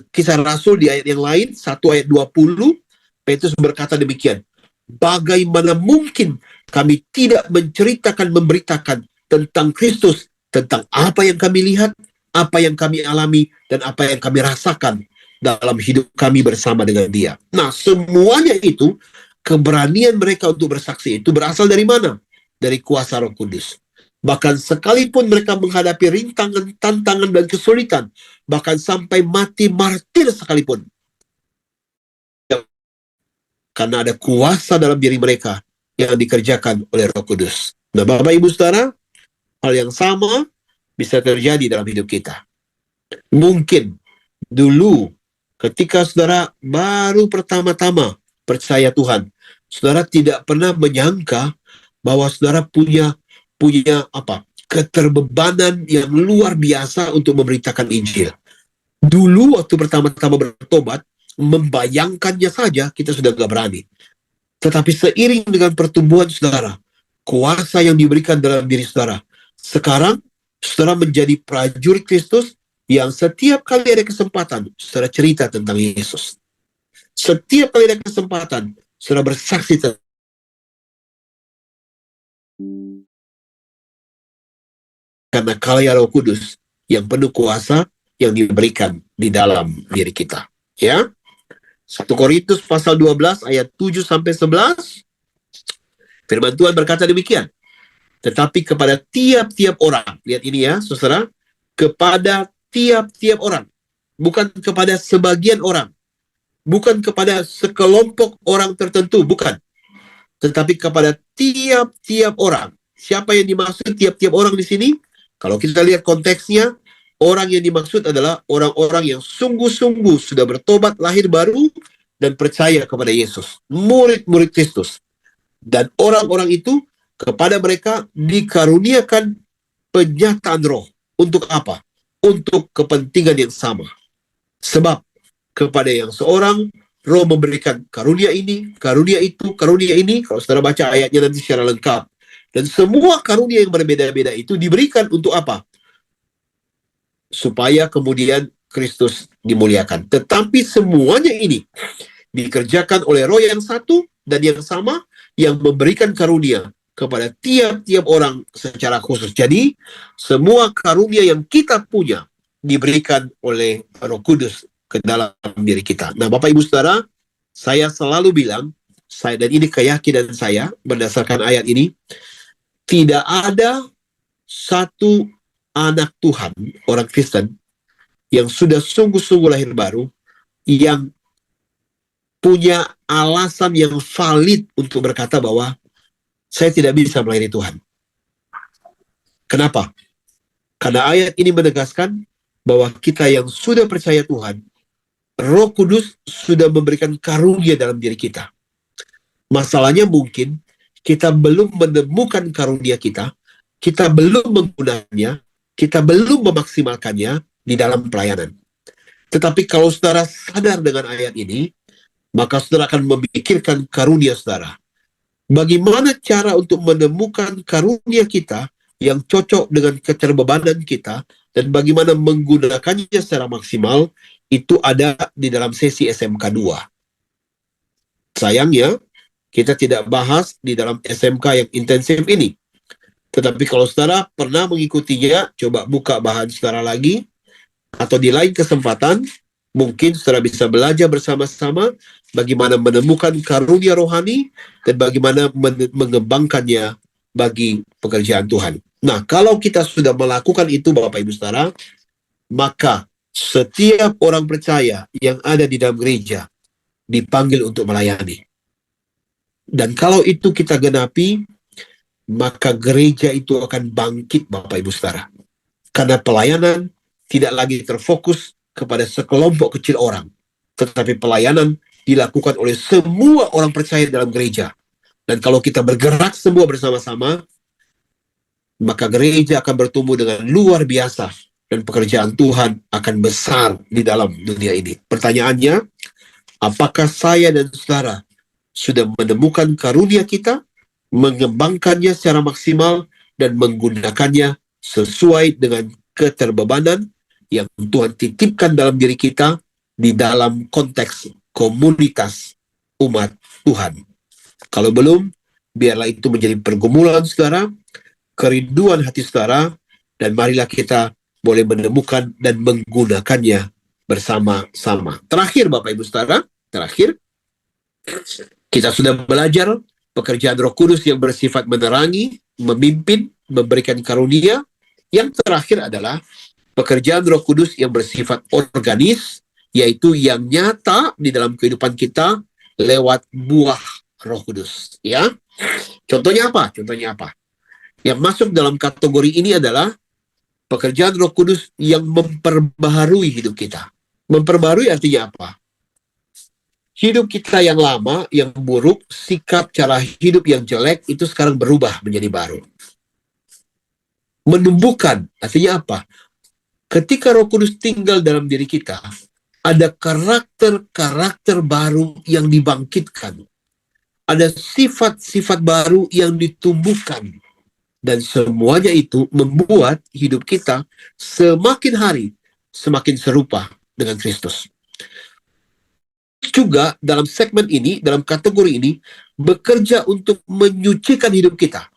Kisah Rasul di ayat yang lain, 1 ayat 20, Petrus berkata demikian, bagaimana mungkin kami tidak memberitakan tentang Kristus, tentang apa yang kami lihat, apa yang kami alami, dan apa yang kami rasakan dalam hidup kami bersama dengan Dia. Nah, semuanya itu, keberanian mereka untuk bersaksi itu berasal dari mana? Dari kuasa Roh Kudus. Bahkan sekalipun mereka menghadapi rintangan, tantangan, dan kesulitan, bahkan sampai mati martir sekalipun, karena ada kuasa dalam diri mereka yang dikerjakan oleh Roh Kudus. Nah, Bapak Ibu Saudara, hal yang sama bisa terjadi dalam hidup kita. Mungkin dulu ketika saudara baru pertama-tama percaya Tuhan, saudara tidak pernah menyangka bahwa saudara punya keterbebanan yang luar biasa untuk memberitakan Injil. Dulu waktu pertama-tama bertobat, membayangkannya saja kita sudah gak berani. Tetapi seiring dengan pertumbuhan saudara, kuasa yang diberikan dalam diri saudara, sekarang saudara menjadi prajurit Kristus yang setiap kali ada kesempatan, saudara cerita tentang Yesus. Setiap kali ada kesempatan, saudara bersaksi karena karya Roh Kudus yang penuh kuasa yang diberikan di dalam diri kita. Ya. 1 Korintus pasal 12 ayat 7 sampai 11. Firman Tuhan berkata demikian. Tetapi kepada tiap-tiap orang, lihat ini ya, saudara, kepada tiap-tiap orang, bukan kepada sebagian orang, bukan kepada sekelompok orang tertentu, bukan. Tetapi kepada tiap-tiap orang. Siapa yang dimaksud tiap-tiap orang di sini? Kalau kita lihat konteksnya, orang yang dimaksud adalah orang-orang yang sungguh-sungguh sudah bertobat, lahir baru, dan percaya kepada Yesus. Murid-murid Kristus. Dan orang-orang itu, kepada mereka dikaruniakan penyataan roh. Untuk apa? Untuk kepentingan yang sama. Sebab, kepada yang seorang, roh memberikan karunia ini, karunia itu, karunia ini. Kalau saudara baca ayatnya nanti secara lengkap. Dan semua karunia yang berbeda-beda itu diberikan untuk apa? Supaya kemudian Kristus dimuliakan. Tetapi semuanya ini dikerjakan oleh Roh yang satu dan yang sama, yang memberikan karunia kepada tiap-tiap orang secara khusus. Jadi, semua karunia yang kita punya diberikan oleh Roh Kudus ke dalam diri kita. Nah, Bapak Ibu Saudara, saya selalu bilang, dan ini keyakinan saya berdasarkan ayat ini, tidak ada satu anak Tuhan, orang Kristen, yang sudah sungguh-sungguh lahir baru, yang punya alasan yang valid untuk berkata bahwa saya tidak bisa melayani Tuhan. Kenapa? Karena ayat ini menegaskan bahwa kita yang sudah percaya Tuhan, Roh Kudus sudah memberikan karunia dalam diri kita. Masalahnya mungkin kita belum menemukan karunia kita belum menggunakannya, kita belum memaksimalkannya di dalam pelayanan. Tetapi kalau saudara sadar dengan ayat ini, maka saudara akan memikirkan karunia saudara. Bagaimana cara untuk menemukan karunia kita yang cocok dengan keterbebanan kita, dan bagaimana menggunakannya secara maksimal, itu ada di dalam sesi SMK 2. Sayangnya, kita tidak bahas di dalam SMK yang intensif ini. Tetapi kalau saudara pernah mengikutinya, coba buka bahan saudara lagi, atau di lain kesempatan, mungkin saudara bisa belajar bersama-sama bagaimana menemukan karunia rohani dan bagaimana mengembangkannya bagi pekerjaan Tuhan. Nah, kalau kita sudah melakukan itu, Bapak Ibu Saudara, maka setiap orang percaya yang ada di dalam gereja dipanggil untuk melayani. Dan kalau itu kita genapi, maka gereja itu akan bangkit, Bapak Ibu Saudara. Karena pelayanan tidak lagi terfokus kepada sekelompok kecil orang, tetapi pelayanan dilakukan oleh semua orang percaya dalam gereja. Dan kalau kita bergerak semua bersama-sama, maka gereja akan bertumbuh dengan luar biasa dan pekerjaan Tuhan akan besar di dalam dunia ini. Pertanyaannya, apakah saya dan saudara sudah menemukan karunia kita, mengembangkannya secara maksimal, dan menggunakannya sesuai dengan keterbebanan yang Tuhan titipkan dalam diri kita di dalam konteks komunitas umat Tuhan? Kalau belum, biarlah itu menjadi pergumulan saudara, kerinduan hati saudara, dan marilah kita boleh menemukan dan menggunakannya bersama-sama. Terakhir, Bapak Ibu Saudara, kita sudah belajar pekerjaan Roh Kudus yang bersifat menerangi, memimpin, memberikan karunia. Yang terakhir adalah pekerjaan Roh Kudus yang bersifat organis, yaitu yang nyata di dalam kehidupan kita lewat buah Roh Kudus. Ya, contohnya apa? Yang masuk dalam kategori ini adalah pekerjaan Roh Kudus yang memperbaharui hidup kita. Memperbaharui artinya apa? Hidup kita yang lama, yang buruk, sikap cara hidup yang jelek, itu sekarang berubah menjadi baru. Menumbuhkan, artinya apa? Ketika Roh Kudus tinggal dalam diri kita, ada karakter-karakter baru yang dibangkitkan. Ada sifat-sifat baru yang ditumbuhkan. Dan semuanya itu membuat hidup kita semakin hari semakin serupa dengan Kristus. Juga dalam segmen ini, dalam kategori ini, bekerja untuk menyucikan hidup kita.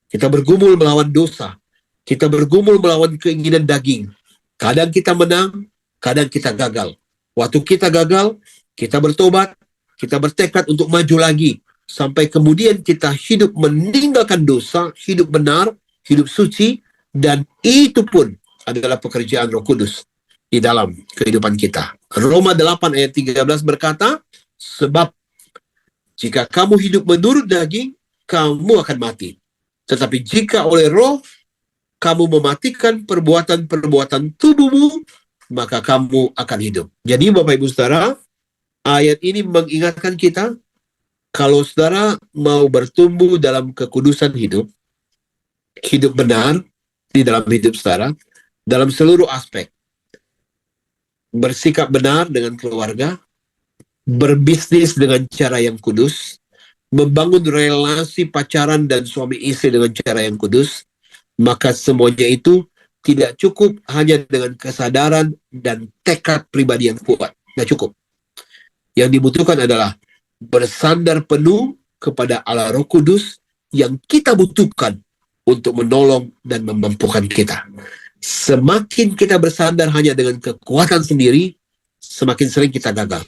Kita bergumul melawan dosa. Kita bergumul melawan keinginan daging. Kadang kita menang, kadang kita gagal. Waktu kita gagal, kita bertobat, kita bertekad untuk maju lagi. Sampai kemudian kita hidup meninggalkan dosa, hidup benar, hidup suci, dan itu pun adalah pekerjaan Roh Kudus di dalam kehidupan kita. Roma 8 ayat 13 berkata, sebab jika kamu hidup menurut daging, kamu akan mati. Tetapi jika oleh Roh, kamu mematikan perbuatan-perbuatan tubuhmu, maka kamu akan hidup. Jadi Bapak Ibu Saudara, ayat ini mengingatkan kita, kalau saudara mau bertumbuh dalam kekudusan hidup benar di dalam hidup saudara, dalam seluruh aspek, bersikap benar dengan keluarga, berbisnis dengan cara yang kudus, membangun relasi pacaran dan suami istri dengan cara yang kudus, maka semuanya itu tidak cukup hanya dengan kesadaran dan tekad pribadi yang kuat. Tidak cukup. Yang dibutuhkan adalah bersandar penuh kepada Allah Roh Kudus yang kita butuhkan untuk menolong dan memampukan kita. Semakin kita bersandar hanya dengan kekuatan sendiri, semakin sering kita gagal.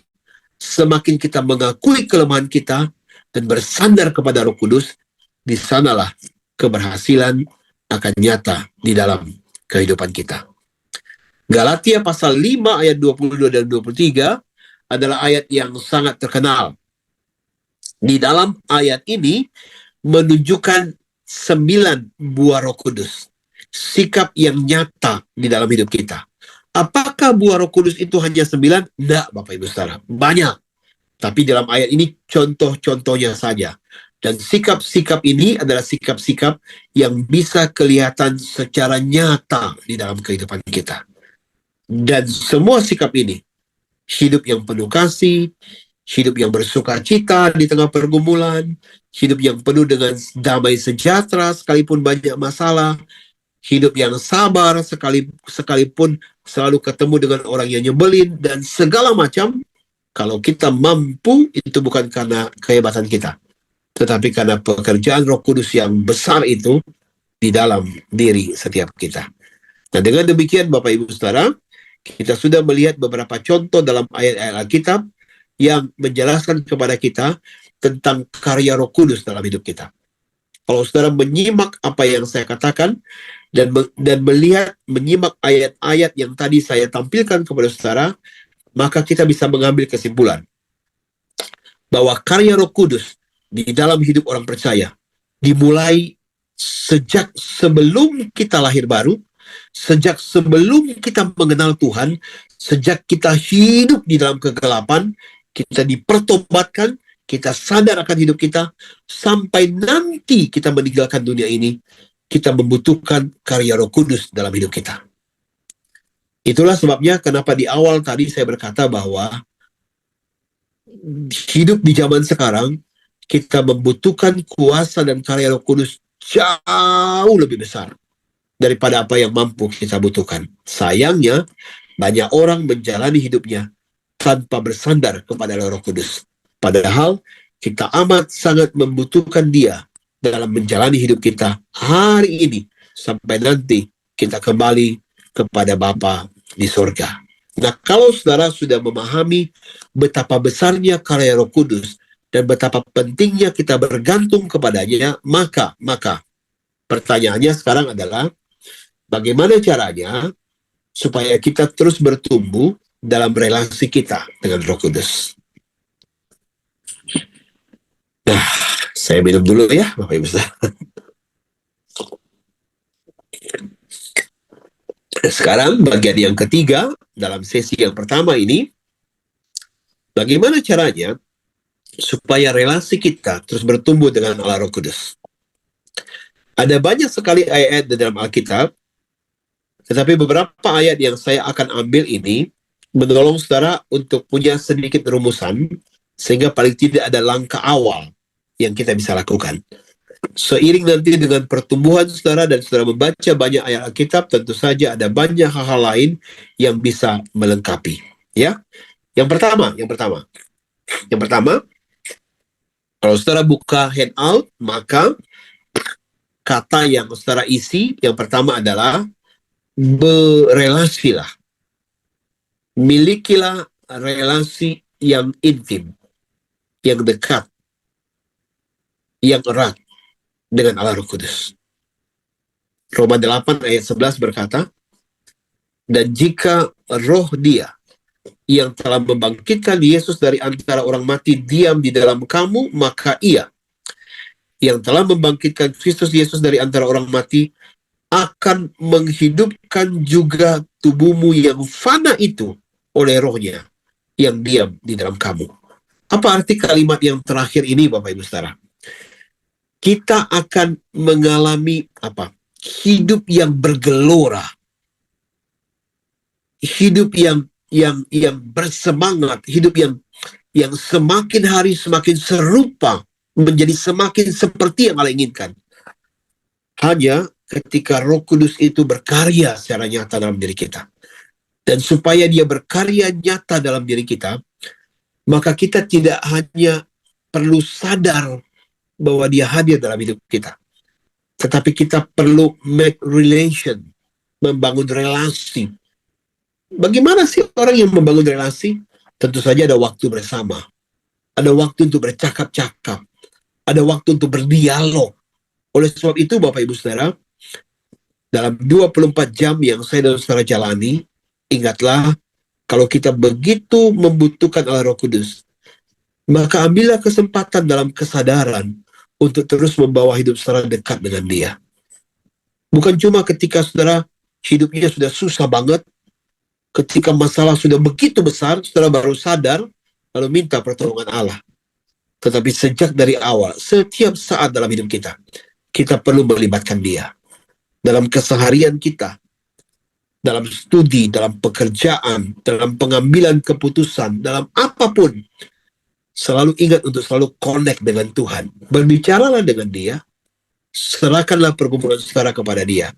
Semakin kita mengakui kelemahan kita dan bersandar kepada Roh Kudus, di sanalah keberhasilan akan nyata di dalam kehidupan kita. Galatia pasal 5 ayat 22 dan 23 adalah ayat yang sangat terkenal. Di dalam ayat ini menunjukkan 9 buah Roh Kudus. Sikap yang nyata di dalam hidup kita. Apakah buah Roh Kudus itu hanya 9? Tidak, Bapak Ibu Saudara. Banyak. Tapi dalam ayat ini contoh-contohnya saja. Dan sikap-sikap ini adalah sikap-sikap yang bisa kelihatan secara nyata di dalam kehidupan kita. Dan semua sikap ini, hidup yang penuh kasih, hidup yang bersuka cita di tengah pergumulan, hidup yang penuh dengan damai sejahtera sekalipun banyak masalah, hidup yang sabar sekalipun selalu ketemu dengan orang yang nyebelin, dan segala macam. Kalau kita mampu, itu bukan karena kehebatan kita, tetapi karena pekerjaan Roh Kudus yang besar itu di dalam diri setiap kita. Nah, dengan demikian Bapak Ibu Saudara, kita sudah melihat beberapa contoh dalam ayat-ayat Alkitab yang menjelaskan kepada kita tentang karya Roh Kudus dalam hidup kita. Kalau saudara menyimak apa yang saya katakan dan menyimak ayat-ayat yang tadi saya tampilkan kepada saudara, maka kita bisa mengambil kesimpulan bahwa karya Roh Kudus di dalam hidup orang percaya dimulai sejak sebelum kita lahir baru, sejak sebelum kita mengenal Tuhan, sejak kita hidup di dalam kegelapan, kita dipertobatkan, kita sadar akan hidup kita, sampai nanti kita meninggalkan dunia ini, kita membutuhkan karya Roh Kudus dalam hidup kita. Itulah sebabnya kenapa di awal tadi saya berkata bahwa hidup di zaman sekarang, kita membutuhkan kuasa dan karya Roh Kudus jauh lebih besar daripada apa yang mampu kita butuhkan. Sayangnya, banyak orang menjalani hidupnya tanpa bersandar kepada Roh Kudus. Padahal kita amat sangat membutuhkan Dia dalam menjalani hidup kita hari ini sampai nanti kita kembali kepada Bapa di surga. Nah, kalau saudara sudah memahami betapa besarnya karya Roh Kudus dan betapa pentingnya kita bergantung kepadanya, maka pertanyaannya sekarang adalah bagaimana caranya supaya kita terus bertumbuh dalam relasi kita dengan Roh Kudus. Nah, saya minum dulu ya, Bapak Ibu Saudara. Sekarang bagian yang ketiga dalam sesi yang pertama ini, bagaimana caranya supaya relasi kita terus bertumbuh dengan Allah Roh Kudus. Ada banyak sekali ayat di dalam Alkitab, tetapi beberapa ayat yang saya akan ambil ini menolong saudara untuk punya sedikit rumusan, sehingga paling tidak ada langkah awal yang kita bisa lakukan. Seiring nanti dengan pertumbuhan saudara dan saudara membaca banyak ayat Alkitab, tentu saja ada banyak hal-hal lain yang bisa melengkapi. Ya, yang pertama, kalau saudara buka handout, maka kata yang saudara isi yang pertama adalah berelasilah. Milikilah relasi yang intim, yang dekat, yang erat dengan Allah Roh Kudus. Roma 8 ayat 11 berkata, dan jika roh Dia yang telah membangkitkan Yesus dari antara orang mati diam di dalam kamu, maka Ia yang telah membangkitkan Kristus Yesus dari antara orang mati akan menghidupkan juga tubuhmu yang fana itu oleh rohnya yang diam di dalam kamu. Apa arti kalimat yang terakhir ini, Bapak Ibu Saudara? Kita akan mengalami hidup yang bergelora, hidup yang bersemangat, hidup yang semakin hari semakin serupa, menjadi semakin seperti yang Allah inginkan. Hanya ketika Roh Kudus itu berkarya secara nyata dalam diri kita. Dan supaya Dia berkarya nyata dalam diri kita, maka kita tidak hanya perlu sadar bahwa Dia hadir dalam hidup kita, tetapi kita perlu make relation, membangun relasi. Bagaimana sih orang yang membangun relasi? Tentu saja ada waktu bersama, ada waktu untuk bercakap-cakap, ada waktu untuk berdialog. Oleh sebab itu, Bapak Ibu Saudara, dalam 24 jam yang saya dan saudara jalani, ingatlah, kalau kita begitu membutuhkan Allah Roh Kudus, maka ambillah kesempatan dalam kesadaran untuk terus membawa hidup saudara dekat dengan Dia. Bukan cuma ketika saudara hidupnya sudah susah banget, ketika masalah sudah begitu besar, saudara baru sadar, lalu minta pertolongan Allah. Tetapi sejak dari awal, setiap saat dalam hidup kita, kita perlu melibatkan Dia. Dalam keseharian kita, dalam studi, dalam pekerjaan, dalam pengambilan keputusan, dalam apapun, Selalu ingat untuk selalu connect dengan Tuhan. Berbicaralah dengan dia, serahkanlah pergumulan saudara kepada dia.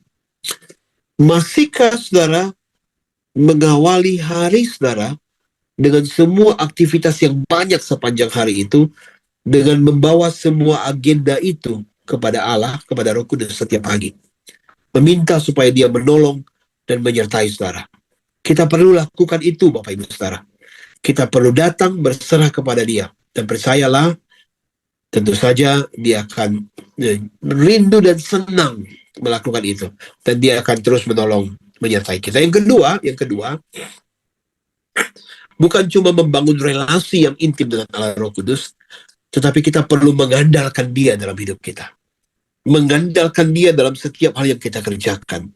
Masihkah saudara mengawali hari saudara dengan semua aktivitas yang banyak sepanjang hari itu, dengan membawa semua agenda itu kepada Allah, kepada Roh Kudus setiap pagi? Meminta supaya dia menolong dan menyertai saudara. Kita perlu lakukan itu, Bapak Ibu Saudara. Kita perlu datang berserah kepada dia. Dan percayalah, tentu saja dia akan rindu dan senang melakukan itu. Dan dia akan terus menolong, menyertai kita. Yang kedua, bukan cuma membangun relasi yang intim dengan Allah Roh Kudus, tetapi kita perlu mengandalkan dia dalam hidup kita. Mengandalkan dia dalam setiap hal yang kita kerjakan.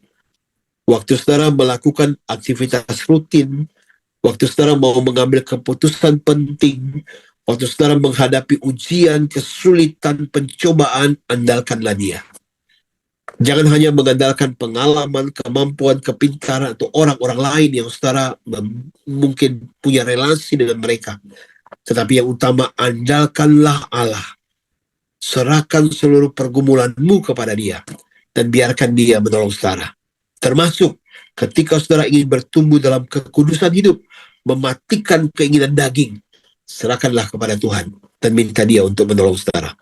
Waktu saudara melakukan aktivitas rutin, waktu saudara mau mengambil keputusan penting, waktu saudara menghadapi ujian, kesulitan, pencobaan, andalkanlah dia. Jangan hanya mengandalkan pengalaman, kemampuan, kepintaran, atau orang-orang lain yang saudara mungkin punya relasi dengan mereka. Tetapi yang utama, andalkanlah Allah. Serahkan seluruh pergumulanmu kepada dia, dan biarkan dia menolong saudara. Termasuk ketika saudara ingin bertumbuh dalam kekudusan hidup, mematikan keinginan daging, serahkanlah kepada Tuhan dan minta dia untuk menolong saudara.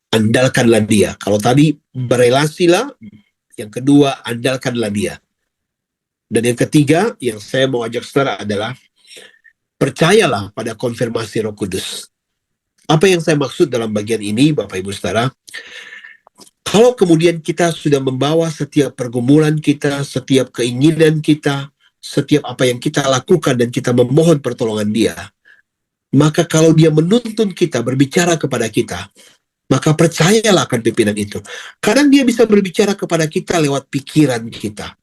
Andalkanlah dia. Kalau tadi berelasilah, yang kedua andalkanlah dia. Dan yang ketiga yang saya mau ajak saudara adalah percayalah pada konfirmasi Roh Kudus. Apa yang saya maksud dalam bagian ini, Bapak Ibu Saudara? Kalau kemudian kita sudah membawa setiap pergumulan kita, setiap keinginan kita, setiap apa yang kita lakukan dan kita memohon pertolongan dia, maka kalau dia menuntun kita, berbicara kepada kita, maka percayalah akan pimpinan itu. Kadang dia bisa berbicara kepada kita lewat pikiran kita.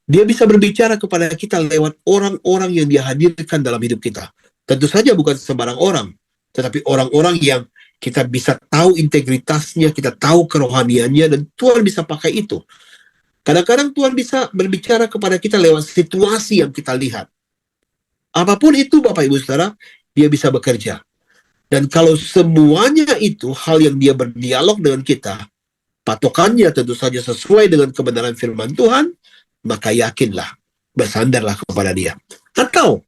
Dia bisa berbicara kepada kita lewat orang-orang yang dia hadirkan dalam hidup kita. Tentu saja bukan sembarang orang, tetapi orang-orang yang kita bisa tahu integritasnya, kita tahu kerohaniannya, dan Tuhan bisa pakai itu. Kadang-kadang Tuhan bisa berbicara kepada kita lewat situasi yang kita lihat. Apapun itu, Bapak Ibu Saudara, dia bisa bekerja. Dan kalau semuanya itu hal yang dia berdialog dengan kita, patokannya tentu saja sesuai dengan kebenaran firman Tuhan, maka yakinlah, bersandarlah kepada dia. Atau,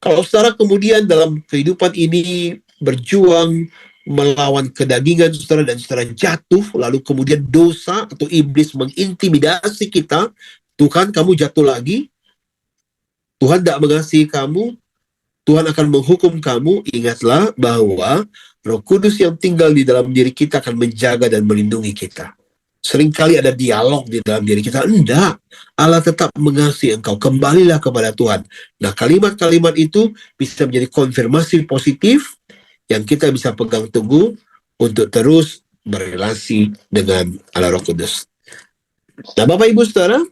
kalau saudara kemudian dalam kehidupan ini berjuang melawan kedagingan saudara dan saudara jatuh, lalu kemudian dosa atau iblis mengintimidasi kita, Tuhan kamu jatuh lagi, Tuhan tidak mengasihi kamu, Tuhan akan menghukum kamu, ingatlah bahwa Roh Kudus yang tinggal di dalam diri kita akan menjaga dan melindungi kita. Seringkali ada dialog di dalam diri kita, enggak, Allah tetap mengasihi engkau, kembalilah kepada Tuhan. Nah, kalimat-kalimat itu bisa menjadi konfirmasi positif yang kita bisa pegang teguh untuk terus berelasi dengan Allah Roh Kudus. Nah, Bapak Ibu Saudara,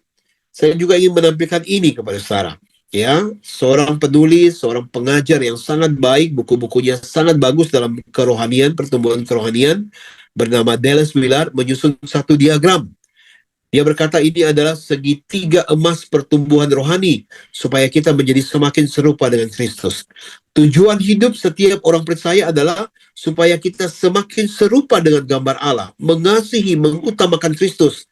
saya juga ingin menampilkan ini kepada saudara. Ya, seorang penulis, seorang pengajar yang sangat baik, buku-bukunya sangat bagus dalam kerohanian, pertumbuhan kerohanian, bernama Dallas Willard, menyusun satu diagram. Dia berkata ini adalah segitiga emas pertumbuhan rohani supaya kita menjadi semakin serupa dengan Kristus. Tujuan hidup setiap orang percaya adalah supaya kita semakin serupa dengan gambar Allah, mengasihi, mengutamakan Kristus.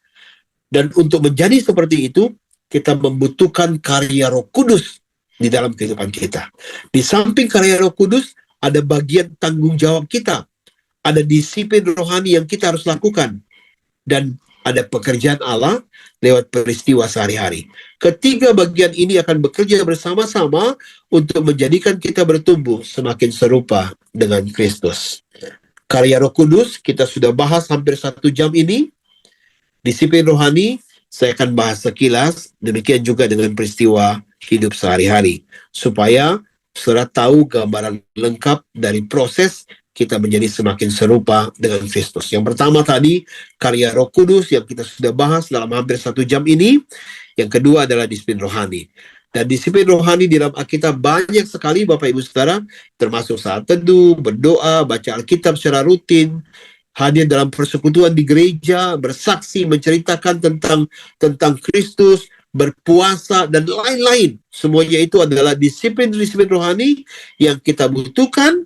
Dan untuk menjadi seperti itu, kita membutuhkan karya Roh Kudus di dalam kehidupan kita. Di samping karya Roh Kudus, ada bagian tanggung jawab kita. Ada disiplin rohani yang kita harus lakukan. Dan ada pekerjaan Allah lewat peristiwa sehari-hari. Ketiga bagian ini akan bekerja bersama-sama untuk menjadikan kita bertumbuh semakin serupa dengan Kristus. Karya Roh Kudus kita sudah bahas hampir 1 jam ini. Disiplin rohani saya akan bahas sekilas, demikian juga dengan peristiwa hidup sehari-hari. Supaya saudara tahu gambaran lengkap dari proses kita menjadi semakin serupa dengan Kristus. Yang pertama tadi, karya Roh Kudus yang kita sudah bahas dalam hampir 1 jam ini. Yang kedua adalah disiplin rohani. Dan disiplin rohani di dalam Alkitab banyak sekali, Bapak Ibu Saudara, termasuk saat teduh, berdoa, baca Alkitab secara rutin, hadir dalam persekutuan di gereja, bersaksi, menceritakan tentang Kristus, berpuasa, dan lain-lain. Semuanya itu adalah disiplin rohani yang kita butuhkan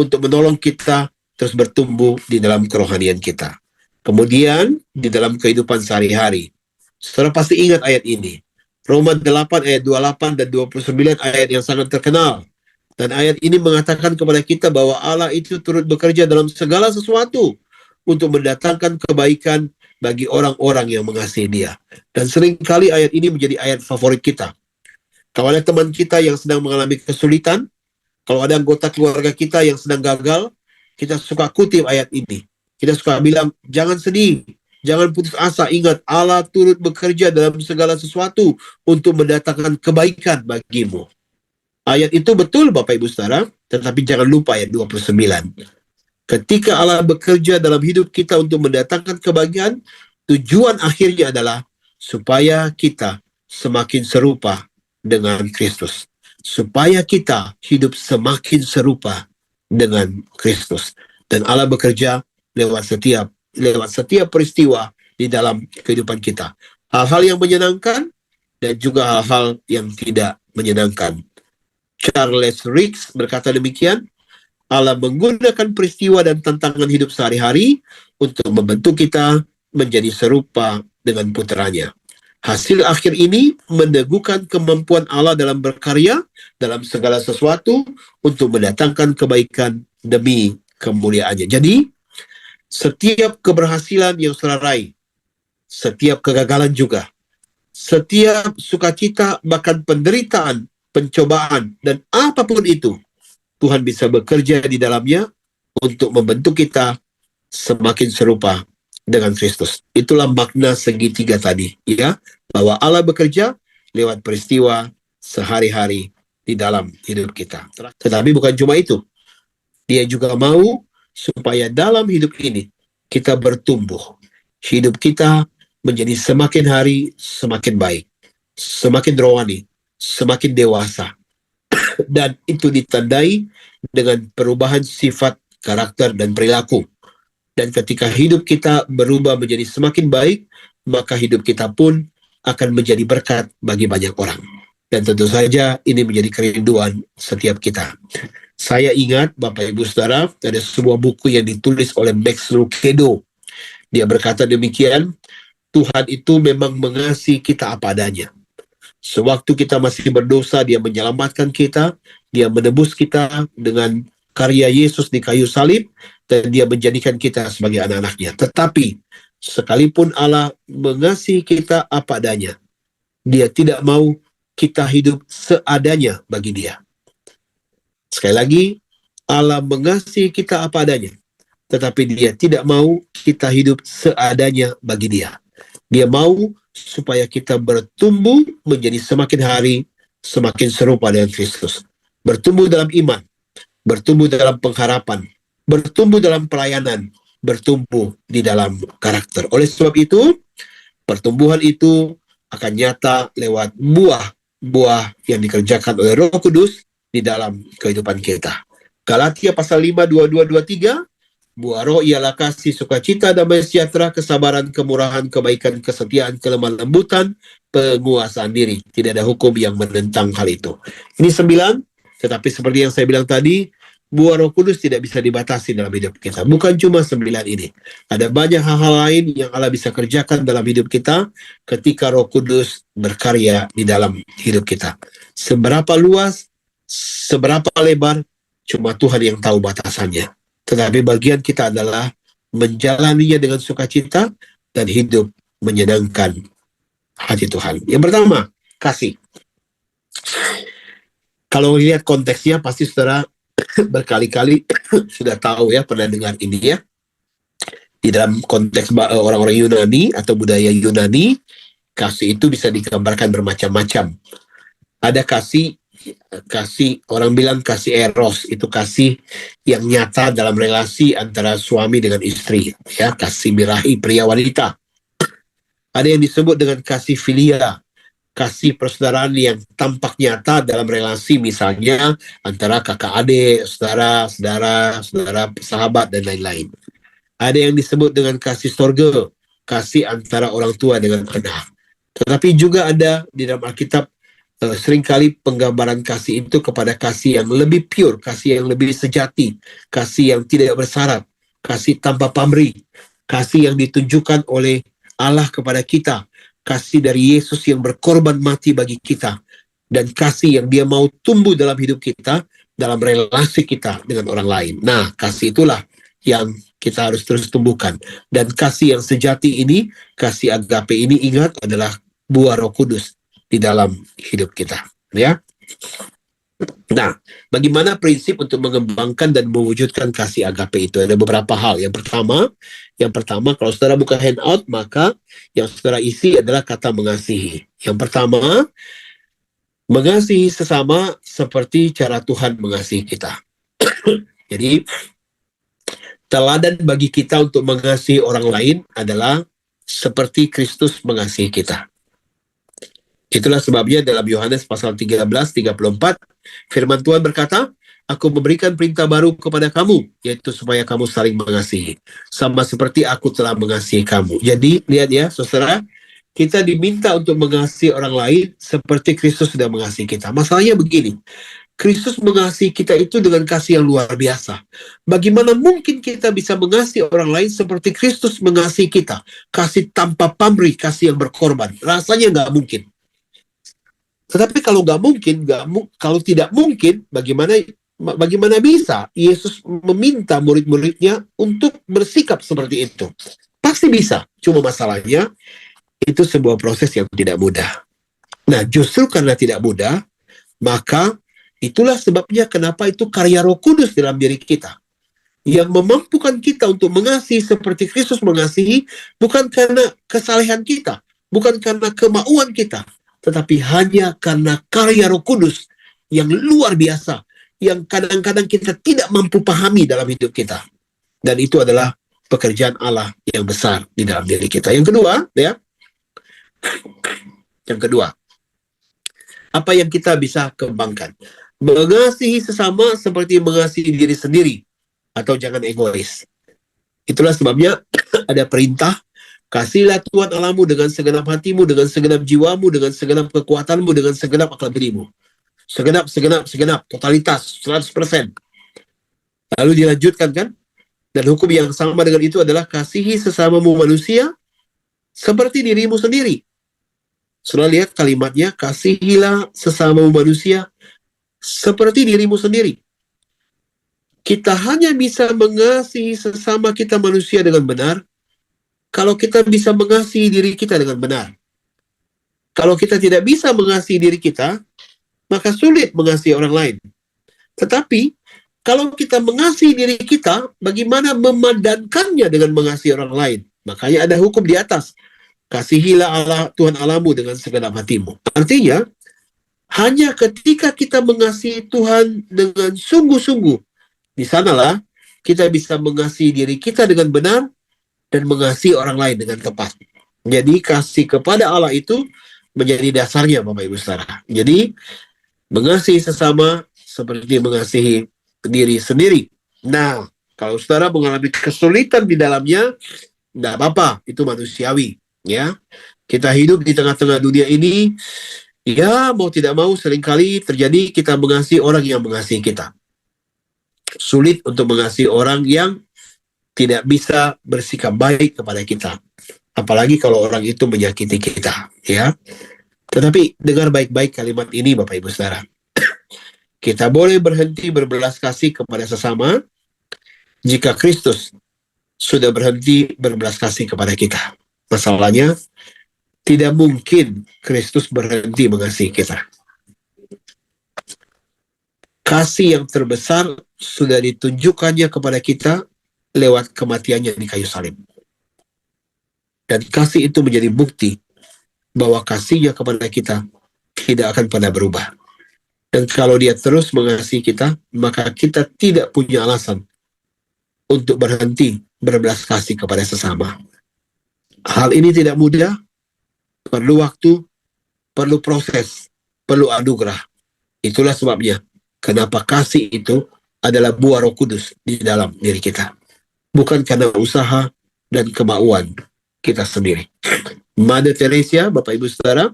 untuk menolong kita terus bertumbuh di dalam kerohanian kita. Kemudian di dalam kehidupan sehari-hari, saudara pasti ingat ayat ini. Roma 8 ayat 28 dan 29 ayat yang sangat terkenal. Dan ayat ini mengatakan kepada kita bahwa Allah itu turut bekerja dalam segala sesuatu untuk mendatangkan kebaikan bagi orang-orang yang mengasihi Dia. Dan seringkali ayat ini menjadi ayat favorit kita. Kalau ada teman kita yang sedang mengalami kesulitan, kalau ada anggota keluarga kita yang sedang gagal, kita suka kutip ayat ini. Kita suka bilang, jangan sedih, jangan putus asa. Ingat, Allah turut bekerja dalam segala sesuatu untuk mendatangkan kebaikan bagimu. Ayat itu betul Bapak Ibu Saudara, tetapi jangan lupa ayat 29. Ketika Allah bekerja dalam hidup kita untuk mendatangkan kebahagiaan, tujuan akhirnya adalah supaya kita semakin serupa dengan Kristus. Supaya kita hidup semakin serupa dengan Kristus. Dan Allah bekerja lewat setiap peristiwa di dalam kehidupan kita. Hal-hal yang menyenangkan dan juga hal-hal yang tidak menyenangkan. Charles Riggs berkata demikian, Allah menggunakan peristiwa dan tantangan hidup sehari-hari untuk membentuk kita menjadi serupa dengan putranya. Hasil akhir ini meneguhkan kemampuan Allah dalam berkarya dalam segala sesuatu untuk mendatangkan kebaikan demi kemuliaannya. Jadi, setiap keberhasilan yang saudara raih, setiap kegagalan juga, setiap sukacita, bahkan penderitaan, pencobaan, dan apapun itu, Tuhan bisa bekerja di dalamnya untuk membentuk kita semakin serupa dengan Kristus. Itulah makna segitiga tadi, ya, bahwa Allah bekerja lewat peristiwa sehari-hari di dalam hidup kita. Tetapi bukan cuma itu. Dia juga mau supaya dalam hidup ini kita bertumbuh. Hidup kita menjadi semakin hari semakin baik, semakin rohani, semakin dewasa. Dan itu ditandai dengan perubahan sifat, karakter, dan perilaku. Dan ketika hidup kita berubah menjadi semakin baik, maka hidup kita pun akan menjadi berkat bagi banyak orang. Dan tentu saja ini menjadi kerinduan setiap kita. Saya ingat, Bapak Ibu Saudara, ada sebuah buku yang ditulis oleh Max Lucado. Dia berkata demikian, Tuhan itu memang mengasihi kita apa adanya. Sewaktu kita masih berdosa, Dia menyelamatkan kita, Dia menebus kita dengan karya Yesus di kayu salib, dan Dia menjadikan kita sebagai anak-anaknya. Tetapi, sekalipun Allah mengasihi kita apa adanya, Dia tidak mau kita hidup seadanya bagi Dia. Sekali lagi, Allah mengasihi kita apa adanya, tetapi Dia tidak mau kita hidup seadanya bagi Dia. Dia mau supaya kita bertumbuh menjadi semakin hari semakin serupa dengan Kristus. Bertumbuh dalam iman, bertumbuh dalam pengharapan, bertumbuh dalam pelayanan, bertumbuh di dalam karakter. Oleh sebab itu, pertumbuhan itu akan nyata lewat buah yang dikerjakan oleh Roh Kudus di dalam kehidupan kita. Galatia pasal 5, 22, 23, buah roh ialah kasih, sukacita, damai sejahtera, kesabaran, kemurahan, kebaikan, kesetiaan, kelemah lembutan, penguasaan diri. Tidak ada hukum yang menentang hal itu. Ini 9, tetapi seperti yang saya bilang tadi, buah Roh Kudus tidak bisa dibatasi dalam hidup kita. Bukan cuma 9 ini. Ada banyak hal-hal lain yang Allah bisa kerjakan dalam hidup kita ketika Roh Kudus berkarya di dalam hidup kita. Seberapa luas, seberapa lebar, cuma Tuhan yang tahu batasannya. Tetapi bagian kita adalah menjalaninya dengan sukacita dan hidup menyenangkan hati Tuhan. Yang pertama, kasih. Kalau lihat konteksnya, pasti saudara berkali-kali sudah tahu ya, pernah dengar ini ya. Di dalam konteks orang-orang Yunani atau budaya Yunani, kasih itu bisa digambarkan bermacam-macam. Ada kasih, orang bilang kasih eros, itu kasih yang nyata dalam relasi antara suami dengan istri, ya, kasih birahi pria wanita. Ada yang disebut dengan kasih filia, kasih persaudaraan yang tampak nyata dalam relasi, misalnya antara kakak adik, saudara, sahabat, dan lain-lain. Ada yang disebut dengan kasih sorga, kasih antara orang tua dengan anak. Tetapi juga ada di dalam Alkitab seringkali penggambaran kasih itu kepada kasih yang lebih pure, kasih yang lebih sejati, kasih yang tidak bersyarat, kasih tanpa pamrih, kasih yang ditunjukkan oleh Allah kepada kita, kasih dari Yesus yang berkorban mati bagi kita, dan kasih yang dia mau tumbuh dalam hidup kita, dalam relasi kita dengan orang lain. Nah, kasih itulah yang kita harus terus tumbuhkan. Dan kasih yang sejati ini, kasih agape ini, ingat, adalah buah Roh Kudus di dalam hidup kita, ya. Nah, bagaimana prinsip untuk mengembangkan dan mewujudkan kasih agape itu? Ada beberapa hal. Yang pertama, kalau saudara buka handout, maka yang saudara isi adalah kata mengasihi. Yang pertama, mengasihi sesama seperti cara Tuhan mengasihi kita. Jadi, teladan bagi kita untuk mengasihi orang lain adalah seperti Kristus mengasihi kita. Itulah sebabnya dalam Yohanes pasal 13:34, firman Tuhan berkata, Aku memberikan perintah baru kepada kamu, yaitu supaya kamu saling mengasihi, sama seperti aku telah mengasihi kamu. Jadi, lihat ya, saudara, kita diminta untuk mengasihi orang lain seperti Kristus sudah mengasihi kita. Masalahnya begini, Kristus mengasihi kita itu dengan kasih yang luar biasa. Bagaimana mungkin kita bisa mengasihi orang lain seperti Kristus mengasihi kita? Kasih tanpa pamrih, kasih yang berkorban. Rasanya nggak mungkin. Tetapi kalau kalau tidak mungkin, bagaimana bisa Yesus meminta murid-muridnya untuk bersikap seperti itu? Pasti bisa. Cuma masalahnya, itu sebuah proses yang tidak mudah. Nah, justru karena tidak mudah, maka itulah sebabnya kenapa itu karya Roh Kudus dalam diri kita. Yang memampukan kita untuk mengasihi seperti Kristus mengasihi, bukan karena kesalehan kita, bukan karena kemauan kita, tetapi hanya karena karya Roh Kudus yang luar biasa, yang kadang-kadang kita tidak mampu pahami dalam hidup kita. Dan itu adalah pekerjaan Allah yang besar di dalam diri kita. Yang kedua, apa yang kita bisa kembangkan? Mengasihi sesama seperti mengasihi diri sendiri, atau jangan egois. Itulah sebabnya ada perintah, kasihlah Tuhan Allahmu dengan segenap hatimu, dengan segenap jiwamu, dengan segenap kekuatanmu, dengan segenap akal berimu. Segenap, totalitas, 100%. Lalu dilanjutkan kan? Dan hukum yang sama dengan itu adalah kasihi sesamamu manusia seperti dirimu sendiri. Saudara lihat kalimatnya, kasihilah sesamamu manusia seperti dirimu sendiri. Kita hanya bisa mengasihi sesama kita manusia dengan benar kalau kita bisa mengasihi diri kita dengan benar. Kalau kita tidak bisa mengasihi diri kita, maka sulit mengasihi orang lain. Tetapi, kalau kita mengasihi diri kita, bagaimana memadankannya dengan mengasihi orang lain? Makanya ada hukum di atas. Kasihilah Allah, Tuhan Allahmu dengan segenap hatimu. Artinya, hanya ketika kita mengasihi Tuhan dengan sungguh-sungguh, di sanalah kita bisa mengasihi diri kita dengan benar dan mengasihi orang lain dengan tepat. Jadi kasih kepada Allah itu menjadi dasarnya, Bapak Ibu Saudara. Jadi mengasihi sesama seperti mengasihi diri sendiri. Nah, kalau saudara mengalami kesulitan di dalamnya, tidak apa-apa, itu manusiawi. Ya, kita hidup di tengah-tengah dunia ini, ya mau tidak mau seringkali terjadi kita mengasihi orang yang mengasihi kita. Sulit untuk mengasihi orang yang tidak bisa bersikap baik kepada kita. Apalagi kalau orang itu menyakiti kita, ya. Tetapi dengar baik-baik kalimat ini, Bapak Ibu Saudara. Kita boleh berhenti berbelas kasih kepada sesama jika Kristus sudah berhenti berbelas kasih kepada kita. Masalahnya, tidak mungkin Kristus berhenti mengasihi kita. Kasih yang terbesar sudah ditunjukkannya kepada kita lewat kematiannya di kayu salib. Dan kasih itu menjadi bukti bahwa kasihnya kepada kita tidak akan pernah berubah. Dan kalau dia terus mengasihi kita, maka kita tidak punya alasan untuk berhenti berbelas kasih kepada sesama. Hal ini tidak mudah, perlu waktu, perlu proses, perlu anugerah. Itulah sebabnya kenapa kasih itu adalah buah Roh Kudus di dalam diri kita. Bukan karena usaha dan kemauan kita sendiri. Mother Teresa, Bapak Ibu Saudara,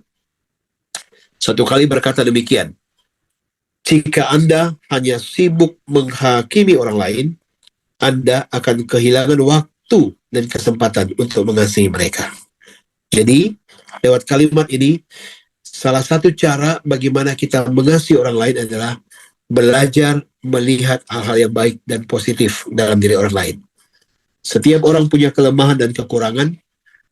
Satu kali berkata demikian, jika Anda hanya sibuk menghakimi orang lain, Anda akan kehilangan waktu dan kesempatan untuk mengasihi mereka. Jadi, lewat kalimat ini, salah satu cara bagaimana kita mengasihi orang lain adalah belajar melihat hal-hal yang baik dan positif dalam diri orang lain. Setiap orang punya kelemahan dan kekurangan.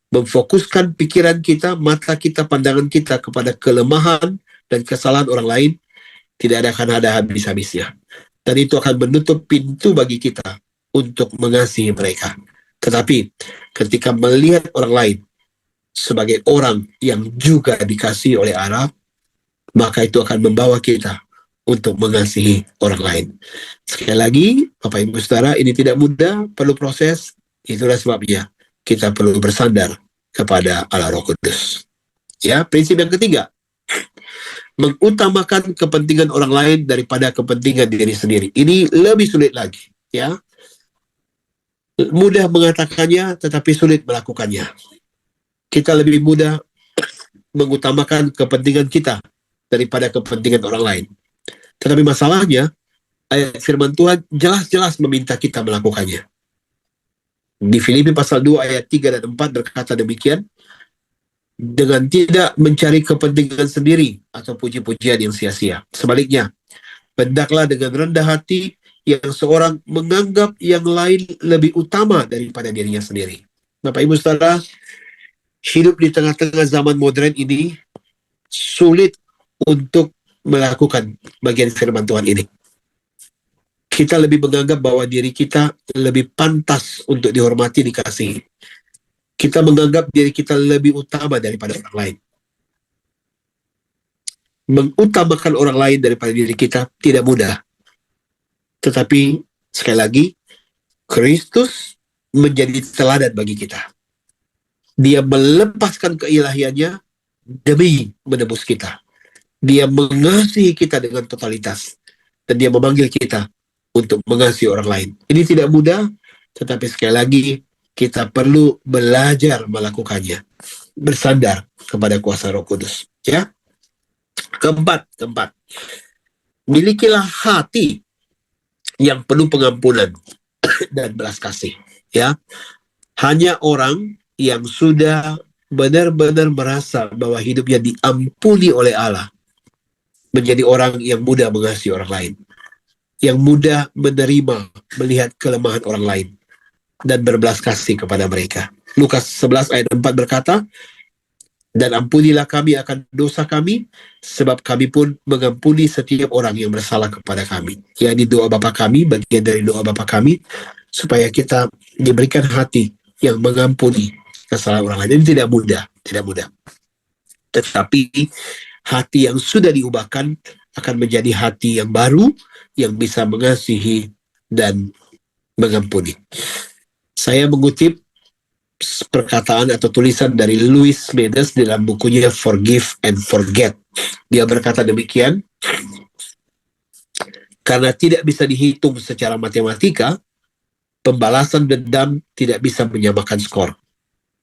Memfokuskan pikiran kita, mata kita, pandangan kita kepada kelemahan dan kesalahan orang lain, tidak akan ada habis-habisnya. Dan itu akan menutup pintu bagi kita untuk mengasihi mereka. Tetapi ketika melihat orang lain sebagai orang yang juga dikasihi oleh Allah, maka itu akan membawa kita untuk mengasihi orang lain. Sekali lagi, Bapak Ibu Saudara, ini tidak mudah, perlu proses. Itulah sebabnya kita perlu bersandar kepada Allah Roh Kudus. Ya, prinsip yang ketiga, mengutamakan kepentingan orang lain daripada kepentingan diri sendiri. Ini lebih sulit lagi, ya. Mudah mengatakannya, tetapi sulit melakukannya. Kita lebih mudah mengutamakan kepentingan kita daripada kepentingan orang lain. Tetapi masalahnya, ayat firman Tuhan jelas-jelas meminta kita melakukannya. Di Filipi pasal 2 ayat 3 dan 4 berkata demikian, dengan tidak mencari kepentingan sendiri atau puji-pujian yang sia-sia. Sebaliknya, hendaklah dengan rendah hati yang seorang menganggap yang lain lebih utama daripada dirinya sendiri. Bapak Ibu Saudara, hidup di tengah-tengah zaman modern ini sulit untuk melakukan bagian firman Tuhan ini. Kita lebih menganggap bahwa diri kita lebih pantas untuk dihormati, dikasihi. Kita menganggap diri kita lebih utama daripada orang lain. Mengutamakan orang lain daripada diri kita tidak mudah. Tetapi, sekali lagi, Kristus menjadi teladan bagi kita. Dia melepaskan keilahiannya demi menebus kita. Dia mengasihi kita dengan totalitas. Dan dia memanggil kita untuk mengasihi orang lain. Ini tidak mudah, tetapi sekali lagi kita perlu belajar melakukannya. Bersandar kepada kuasa Roh Kudus. Ya. Keempat. Milikilah hati yang penuh pengampunan dan belas kasih. Ya. Hanya orang yang sudah benar-benar merasa bahwa hidupnya diampuni oleh Allah menjadi orang yang mudah mengasihi orang lain, yang mudah menerima melihat kelemahan orang lain dan berbelas kasih kepada mereka. Lukas 11 ayat 4 berkata, dan ampunilah kami akan dosa kami, sebab kami pun mengampuni setiap orang yang bersalah kepada kami. Yakni doa Bapa kami, bagian dari doa Bapa kami, supaya kita diberikan hati yang mengampuni kesalahan orang lain. Ini tidak mudah. Tetapi hati yang sudah diubahkan akan menjadi hati yang baru, yang bisa mengasihi dan mengampuni. Saya mengutip perkataan atau tulisan dari Louis Medes dalam bukunya Forgive and Forget. Dia berkata demikian, karena tidak bisa dihitung secara matematika, pembalasan dendam tidak bisa menyamakan skor.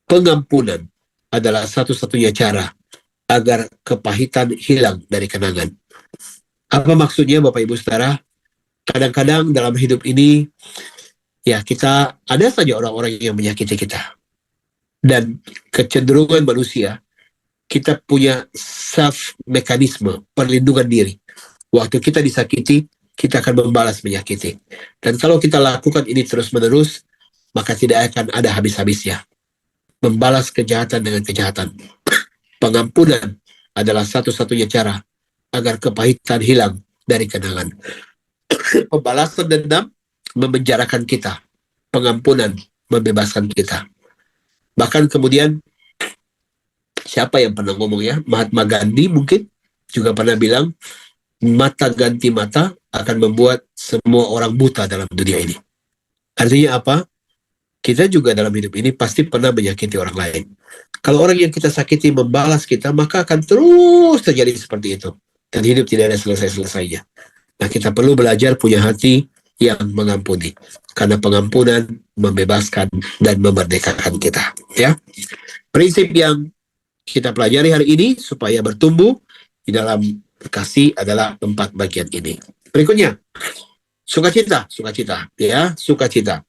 Pengampunan adalah satu-satunya cara agar kepahitan hilang dari kenangan. Apa maksudnya Bapak Ibu Saudara? Kadang-kadang dalam hidup ini, ya kita ada saja orang-orang yang menyakiti kita. Dan kecenderungan manusia, kita punya self mekanisme, perlindungan diri. Waktu kita disakiti, kita akan membalas menyakiti. Dan kalau kita lakukan ini terus-menerus, maka tidak akan ada habis-habisnya. Membalas kejahatan dengan kejahatan. Pengampunan adalah satu-satunya cara agar kepahitan hilang dari kenangan. Pembalasan dendam memenjarakan kita. Pengampunan membebaskan kita. Bahkan kemudian, siapa yang pernah ngomong ya? Mahatma Gandhi mungkin juga pernah bilang, mata ganti mata akan membuat semua orang buta dalam dunia ini. Artinya apa? Kita juga dalam hidup ini pasti pernah menyakiti orang lain. Kalau orang yang kita sakiti membalas kita, maka akan terus terjadi seperti itu. Dan hidup tidak ada selesai-selesainya. Nah, kita perlu belajar punya hati yang mengampuni. Karena pengampunan membebaskan dan memerdekakan kita. Ya. Prinsip yang kita pelajari hari ini supaya bertumbuh, di dalam kasih adalah 4 bagian ini. Berikutnya, sukacita, ya, sukacita.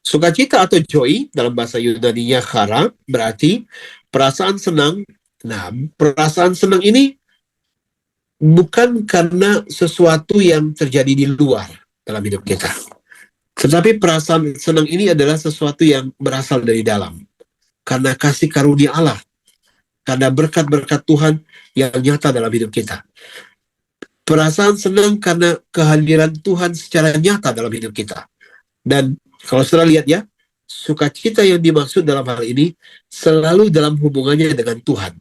Sukacita atau joy dalam bahasa Yunani-nya chara berarti perasaan senang. Nah, perasaan senang ini bukan karena sesuatu yang terjadi di luar dalam hidup kita. Tetapi perasaan senang ini adalah sesuatu yang berasal dari dalam. Karena kasih karunia Allah. Karena berkat-berkat Tuhan yang nyata dalam hidup kita. Perasaan senang karena kehadiran Tuhan secara nyata dalam hidup kita. Dan kalau saudara lihat ya, sukacita yang dimaksud dalam hal ini selalu dalam hubungannya dengan Tuhan.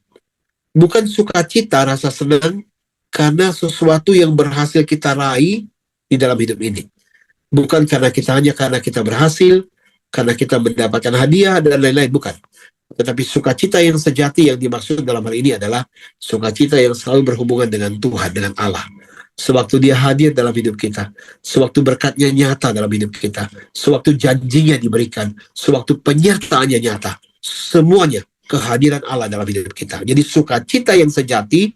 Bukan sukacita rasa senang karena sesuatu yang berhasil kita raih di dalam hidup ini. Bukan karena kita berhasil, karena kita mendapatkan hadiah dan lain-lain, bukan. Tetapi sukacita yang sejati yang dimaksud dalam hal ini adalah sukacita yang selalu berhubungan dengan Tuhan, dengan Allah. Sewaktu dia hadir dalam hidup kita, sewaktu berkatnya nyata dalam hidup kita, sewaktu janjinya diberikan, sewaktu penyertaannya nyata, semuanya kehadiran Allah dalam hidup kita. Jadi sukacita yang sejati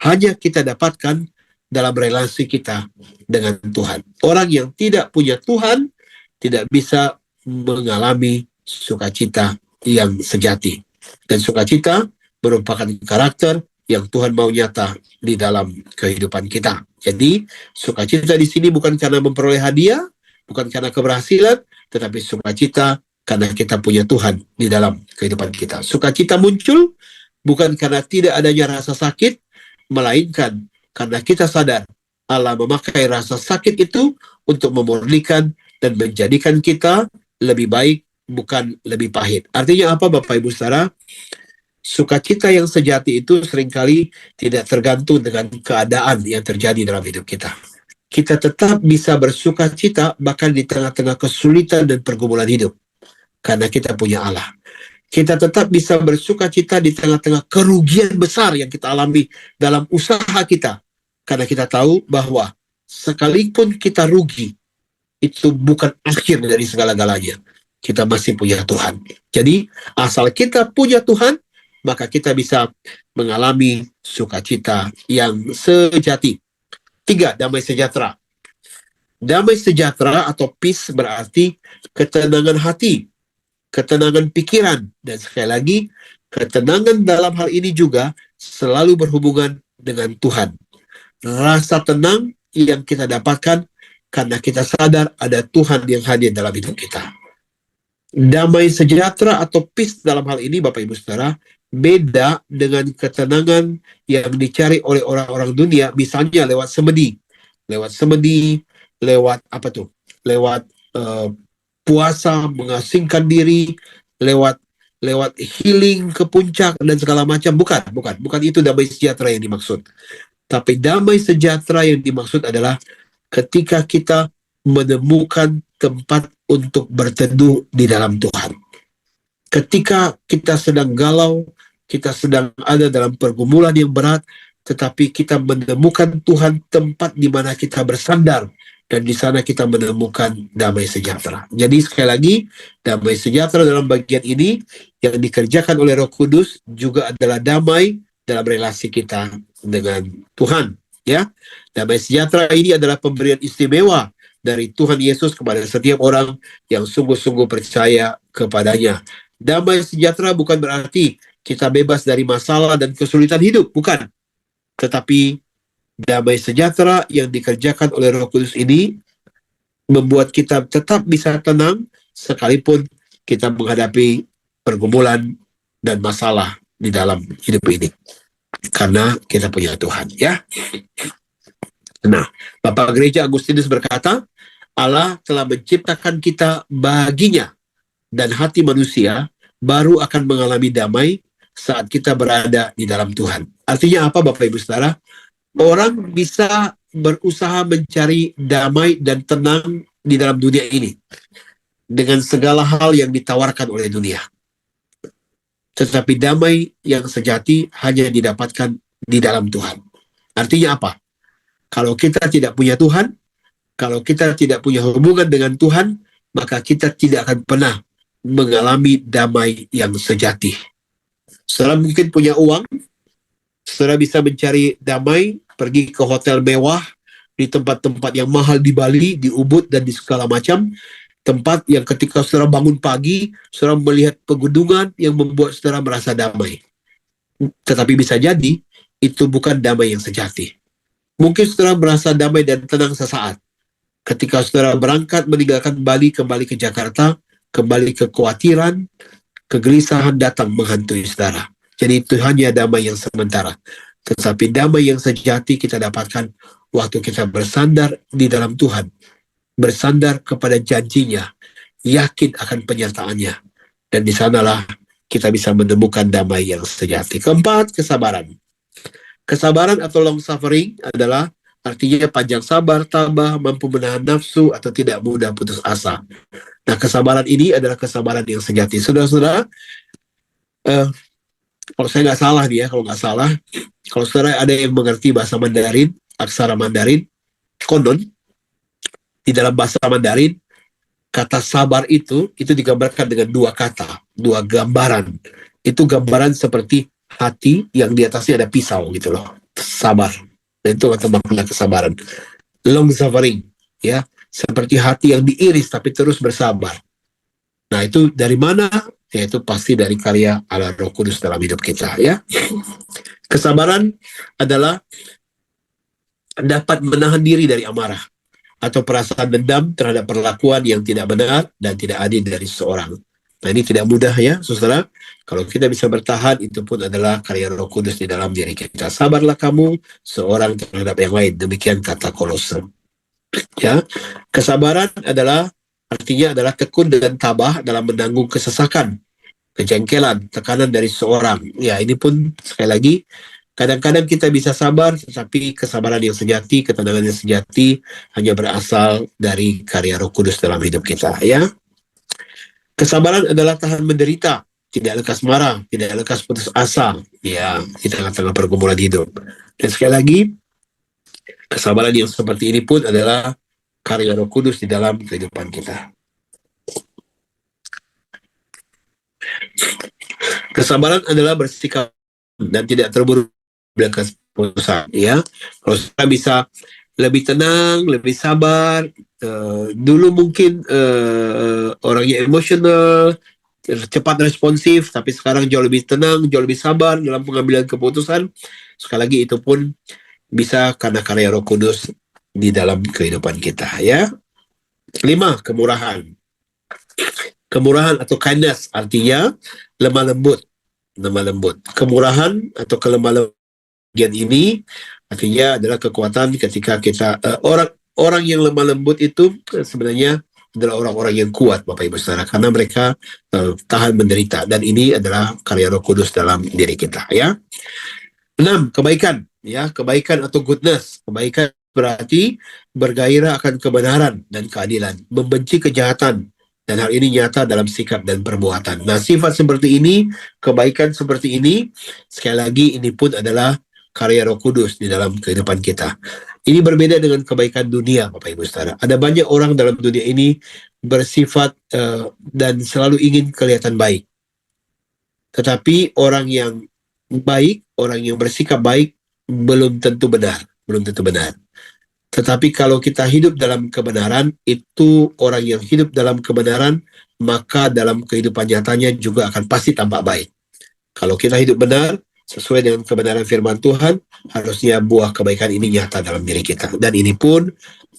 hanya kita dapatkan dalam relasi kita dengan Tuhan. Orang yang tidak punya Tuhan tidak bisa mengalami sukacita yang sejati. Dan sukacita merupakan karakter yang Tuhan mau nyata di dalam kehidupan kita. Jadi sukacita di sini bukan karena memperoleh hadiah, bukan karena keberhasilan, tetapi sukacita karena kita punya Tuhan di dalam kehidupan kita. Sukacita muncul bukan karena tidak adanya rasa sakit, melainkan karena kita sadar Allah memakai rasa sakit itu untuk memurnikan dan menjadikan kita lebih baik, bukan lebih pahit. Artinya apa Bapak Ibu Saudara? Sukacita yang sejati itu seringkali tidak tergantung dengan keadaan yang terjadi dalam hidup kita. Kita tetap bisa bersukacita bahkan di tengah-tengah kesulitan dan pergumulan hidup. Karena kita punya Allah. Kita tetap bisa bersukacita di tengah-tengah kerugian besar yang kita alami dalam usaha kita. Karena kita tahu bahwa sekalipun kita rugi, itu bukan akhir dari segala-galanya. Kita masih punya Tuhan. Jadi, asal kita punya Tuhan, maka kita bisa mengalami sukacita yang sejati. 3, damai sejahtera. Damai sejahtera atau peace berarti ketenangan hati, ketenangan pikiran, dan sekali lagi, ketenangan dalam hal ini juga selalu berhubungan dengan Tuhan. Rasa tenang yang kita dapatkan karena kita sadar ada Tuhan yang hadir dalam hidup kita. Damai sejahtera atau peace dalam hal ini Bapak Ibu Saudara beda dengan ketenangan yang dicari oleh orang-orang dunia, misalnya lewat semedi, lewat apa tuh? Lewat puasa, mengasingkan diri, lewat healing ke puncak dan segala macam. Bukan itu damai sejahtera yang dimaksud. Tapi damai sejahtera yang dimaksud adalah ketika kita menemukan tempat untuk berteduh di dalam Tuhan. Ketika kita sedang galau, kita sedang ada dalam pergumulan yang berat, tetapi kita menemukan Tuhan tempat di mana kita bersandar, dan di sana kita menemukan damai sejahtera. Jadi sekali lagi, damai sejahtera dalam bagian ini yang dikerjakan oleh Roh Kudus juga adalah damai dalam relasi kita dengan Tuhan. Ya, damai sejahtera ini adalah pemberian istimewa dari Tuhan Yesus kepada setiap orang yang sungguh-sungguh percaya kepadanya. Damai sejahtera bukan berarti kita bebas dari masalah dan kesulitan hidup, bukan. Tetapi damai sejahtera yang dikerjakan oleh Roh Kudus ini membuat kita tetap bisa tenang sekalipun kita menghadapi pergumulan dan masalah di dalam hidup ini. Karena kita punya Tuhan, ya. Nah, Bapak Gereja Agustinus berkata, Allah telah menciptakan kita baginya, dan hati manusia baru akan mengalami damai saat kita berada di dalam Tuhan. Artinya apa Bapak Ibu Saudara? Orang bisa berusaha mencari damai dan tenang di dalam dunia ini dengan segala hal yang ditawarkan oleh dunia. Tetapi damai yang sejati hanya didapatkan di dalam Tuhan. Artinya apa? Kalau kita tidak punya Tuhan, kalau kita tidak punya hubungan dengan Tuhan, maka kita tidak akan pernah mengalami damai yang sejati. Saudara mungkin punya uang, Saudara bisa mencari damai, pergi ke hotel mewah, di tempat-tempat yang mahal di Bali, di Ubud, dan di segala macam. Tempat yang ketika saudara bangun pagi, saudara melihat pegunungan yang membuat saudara merasa damai. Tetapi bisa jadi, itu bukan damai yang sejati. Mungkin saudara merasa damai dan tenang sesaat. Ketika saudara berangkat meninggalkan Bali, kembali ke Jakarta, kembali kekhawatiran, kegelisahan datang menghantui saudara. Jadi itu hanya damai yang sementara. Tetapi damai yang sejati kita dapatkan waktu kita bersandar di dalam Tuhan, bersandar kepada janjinya, yakin akan penyertaannya, dan di sanalah kita bisa menemukan damai yang sejati. Keempat, kesabaran. Kesabaran atau long suffering adalah artinya panjang sabar, tabah, mampu menahan nafsu, atau tidak mudah putus asa. Nah, kesabaran ini adalah kesabaran yang sejati. Saudara-saudara, kalau saya nggak salah nih ya, kalau saudara ada yang mengerti bahasa Mandarin, aksara Mandarin, konon di dalam bahasa Mandarin kata sabar itu digambarkan dengan dua kata, dua gambaran. Itu gambaran seperti hati yang di atasnya ada pisau gitu loh. Sabar. Dan itu kata makna kesabaran. Long suffering, ya, seperti hati yang diiris tapi terus bersabar. Nah, itu dari mana? Yaitu pasti dari karya Allah Roh Kudus dalam hidup kita, ya. Kesabaran adalah dapat menahan diri dari amarah atau perasaan dendam terhadap perlakuan yang tidak benar dan tidak adil dari seseorang. Nah, ini tidak mudah ya, saudara. Kalau kita bisa bertahan, itu pun adalah karya Roh Kudus di dalam diri kita. Sabarlah kamu seorang terhadap yang lain. Demikian kata Kolose. Ya, kesabaran artinya adalah tekun dan tabah dalam menanggung kesesakan, kejengkelan, tekanan dari seorang. Ya, ini pun sekali lagi, kadang-kadang kita bisa sabar, tetapi kesabaran yang sejati, ketenangan yang sejati hanya berasal dari karya Roh Kudus dalam hidup kita, ya. Kesabaran adalah tahan menderita, tidak lekas marah, tidak lekas putus asa, ya, di tengah-tengah pergumulan hidup. Dan sekali lagi, kesabaran yang seperti ini pun adalah karya Roh Kudus di dalam kehidupan kita. Kesabaran adalah bersikap dan tidak terburu dengan keputusan, ya. Kalau kita bisa lebih tenang, lebih sabar, dulu mungkin orangnya emosional, cepat responsif, tapi sekarang jauh lebih tenang, jauh lebih sabar dalam pengambilan keputusan. Sekali lagi itu pun bisa karena karya Roh Kudus di dalam kehidupan kita, ya. 5, kemurahan. Kemurahan atau kindness artinya lemah lembut. Kemurahan atau kelemah lembutan ini artinya adalah kekuatan ketika kita orang yang lemah lembut itu sebenarnya adalah orang-orang yang kuat, Bapak Ibu Saudara, karena mereka tahan menderita, dan ini adalah karya Roh Kudus dalam diri kita, ya. 6, kebaikan, ya, kebaikan atau goodness. Kebaikan berarti bergairah akan kebenaran dan keadilan, membenci kejahatan, dan hal ini nyata dalam sikap dan perbuatan. Nah, sifat seperti ini, kebaikan seperti ini, sekali lagi ini pun adalah karya Roh Kudus di dalam kehidupan kita. Ini berbeda dengan kebaikan dunia, Bapak Ibu Saudara. Ada banyak orang dalam dunia ini bersifat dan selalu ingin kelihatan baik. Tetapi orang yang baik, orang yang bersikap baik belum tentu benar. Tetapi kalau kita hidup dalam kebenaran, itu orang yang hidup dalam kebenaran, maka dalam kehidupan nyatanya juga akan pasti tampak baik. Kalau kita hidup benar, sesuai dengan kebenaran firman Tuhan, harusnya buah kebaikan ini nyata dalam diri kita. Dan ini pun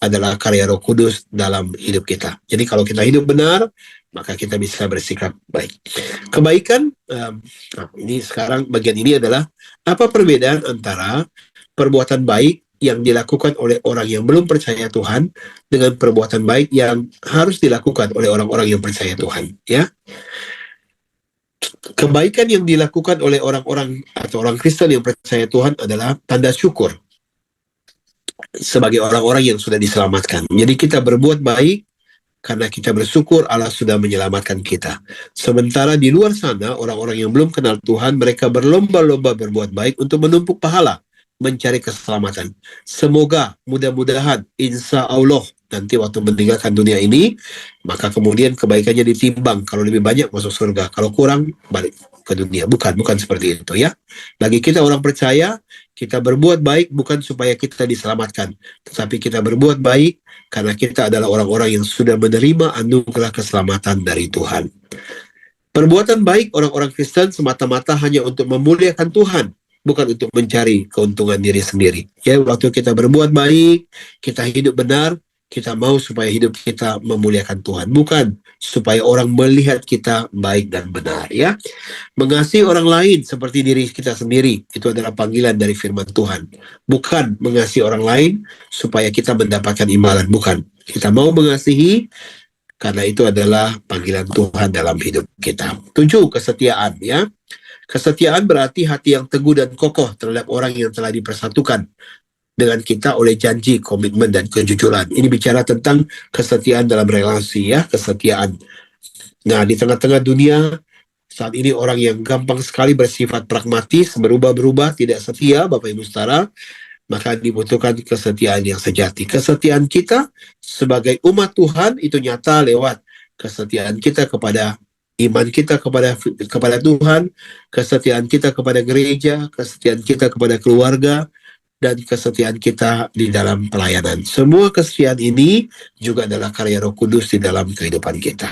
adalah karya Roh Kudus dalam hidup kita. Jadi kalau kita hidup benar, maka kita bisa bersikap baik. Kebaikan, ini sekarang bagian ini adalah apa perbedaan antara perbuatan baik yang dilakukan oleh orang yang belum percaya Tuhan dengan perbuatan baik yang harus dilakukan oleh orang-orang yang percaya Tuhan, ya. Kebaikan yang dilakukan oleh orang-orang atau orang Kristen yang percaya Tuhan adalah tanda syukur sebagai orang-orang yang sudah diselamatkan. Jadi kita berbuat baik karena kita bersyukur Allah sudah menyelamatkan kita. Sementara di luar sana, orang-orang yang belum kenal Tuhan, mereka berlomba-lomba berbuat baik untuk menumpuk pahala, mencari keselamatan. Semoga, mudah-mudahan, insya Allah, nanti waktu meninggalkan dunia ini, maka kemudian kebaikannya ditimbang. Kalau lebih banyak masuk surga, kalau kurang balik ke dunia. Bukan seperti itu ya. Bagi kita orang percaya, kita berbuat baik bukan supaya kita diselamatkan, tetapi kita berbuat baik karena kita adalah orang-orang yang sudah menerima anugerah keselamatan dari Tuhan. Perbuatan baik orang-orang Kristen semata-mata hanya untuk memuliakan Tuhan, bukan untuk mencari keuntungan diri sendiri. Ya, waktu kita berbuat baik, kita hidup benar, kita mau supaya hidup kita memuliakan Tuhan, bukan supaya orang melihat kita baik dan benar ya. Mengasihi orang lain seperti diri kita sendiri, itu adalah panggilan dari firman Tuhan. Bukan mengasihi orang lain supaya kita mendapatkan imbalan, bukan. Kita mau mengasihi karena itu adalah panggilan Tuhan dalam hidup kita. 7, kesetiaan ya. Kesetiaan berarti hati yang teguh dan kokoh terhadap orang yang telah dipersatukan dengan kita oleh janji, komitmen, dan kejujuran. Ini bicara tentang kesetiaan dalam relasi ya, kesetiaan. Nah, di tengah-tengah dunia saat ini orang yang gampang sekali bersifat pragmatis, berubah-berubah, tidak setia, Bapak Ibu Saudara, maka dibutuhkan kesetiaan yang sejati. Kesetiaan kita sebagai umat Tuhan itu nyata lewat kesetiaan kita kepada iman kita kepada Tuhan, kesetiaan kita kepada gereja, kesetiaan kita kepada keluarga, dan kesetiaan kita di dalam pelayanan. Semua kesetiaan ini juga adalah karya Roh Kudus di dalam kehidupan kita.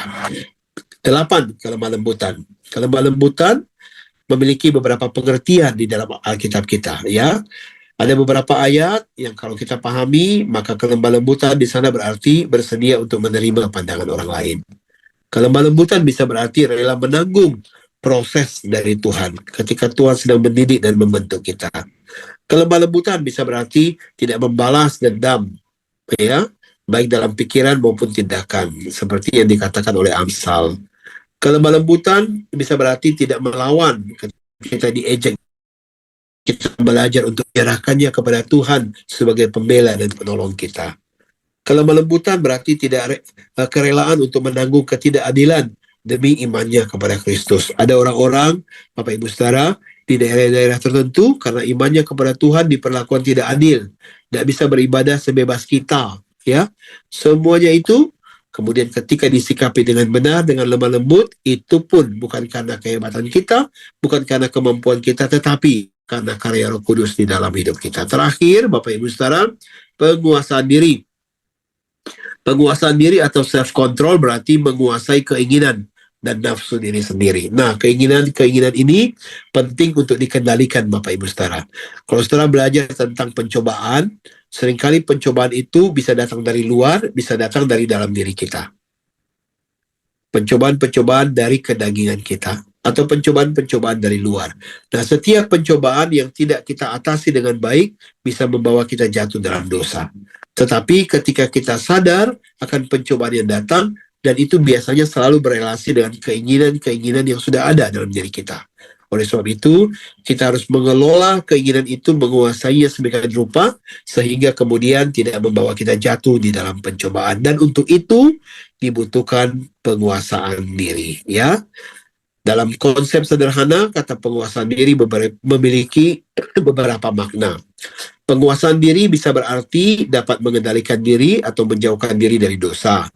8, kelemah lembutan. Kelemah lembutan memiliki beberapa pengertian di dalam Alkitab kita ya. Ada beberapa ayat yang kalau kita pahami, maka kelemah lembutan di sana berarti bersedia untuk menerima pandangan orang lain. Kelemah lembutan bisa berarti rela menanggung proses dari Tuhan ketika Tuhan sedang mendidik dan membentuk kita. Kelemah lembutan bisa berarti tidak membalas dendam, ya, baik dalam pikiran maupun tindakan, seperti yang dikatakan oleh Amsal. Kelemah lembutan bisa berarti tidak melawan ketika kita diejek. Kita belajar untuk menyerahkannya kepada Tuhan sebagai pembela dan penolong kita. Kelemah lembutan berarti tidak kerelaan untuk menanggung ketidakadilan demi imannya kepada Kristus. Ada orang-orang, Bapak Ibu Saudara, di daerah-daerah tertentu karena imannya kepada Tuhan diperlakukan tidak adil, tidak bisa beribadah sebebas kita, ya. Semuanya itu kemudian ketika disikapi dengan benar, dengan lemah lembut, itu pun bukan karena kehebatan kita, bukan karena kemampuan kita, tetapi karena karya Roh Kudus di dalam hidup kita. Terakhir, Bapak Ibu Saudara, penguasaan diri. Penguasaan diri atau self-control berarti menguasai keinginan dan nafsu diri sendiri. Nah, keinginan ini penting untuk dikendalikan, Bapak Ibu Saudara. Kalau saudara belajar tentang pencobaan, seringkali pencobaan itu bisa datang dari luar, bisa datang dari dalam diri kita. Pencobaan-pencobaan dari kedagingan kita, atau pencobaan-pencobaan dari luar. Nah, setiap pencobaan yang tidak kita atasi dengan baik bisa membawa kita jatuh dalam dosa. Tetapi ketika kita sadar akan pencobaan yang datang, dan itu biasanya selalu berelasi dengan keinginan-keinginan yang sudah ada dalam diri kita. Oleh sebab itu, kita harus mengelola keinginan itu, menguasainya sedemikian rupa, sehingga kemudian tidak membawa kita jatuh di dalam pencobaan. Dan untuk itu, dibutuhkan penguasaan diri. Ya. Dalam konsep sederhana, kata penguasaan diri memiliki beberapa makna. Penguasaan diri bisa berarti dapat mengendalikan diri atau menjauhkan diri dari dosa.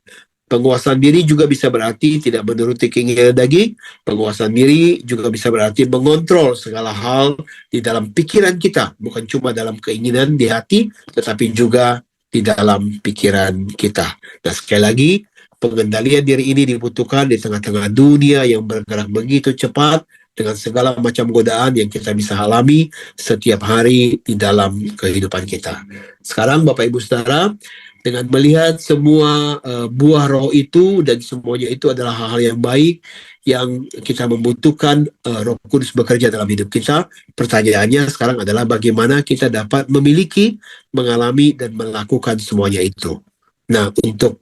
Penguasaan diri juga bisa berarti tidak menuruti keinginan daging. Penguasaan diri juga bisa berarti mengontrol segala hal di dalam pikiran kita. Bukan cuma dalam keinginan di hati, tetapi juga di dalam pikiran kita. Nah, sekali lagi, pengendalian diri ini dibutuhkan di tengah-tengah dunia yang bergerak begitu cepat dengan segala macam godaan yang kita bisa alami setiap hari di dalam kehidupan kita. Sekarang Bapak Ibu Saudara, dengan melihat semua buah roh itu dan semuanya itu adalah hal-hal yang baik yang kita membutuhkan Roh Kudus bekerja dalam hidup kita. Pertanyaannya sekarang adalah bagaimana kita dapat memiliki, mengalami, dan melakukan semuanya itu. Nah, untuk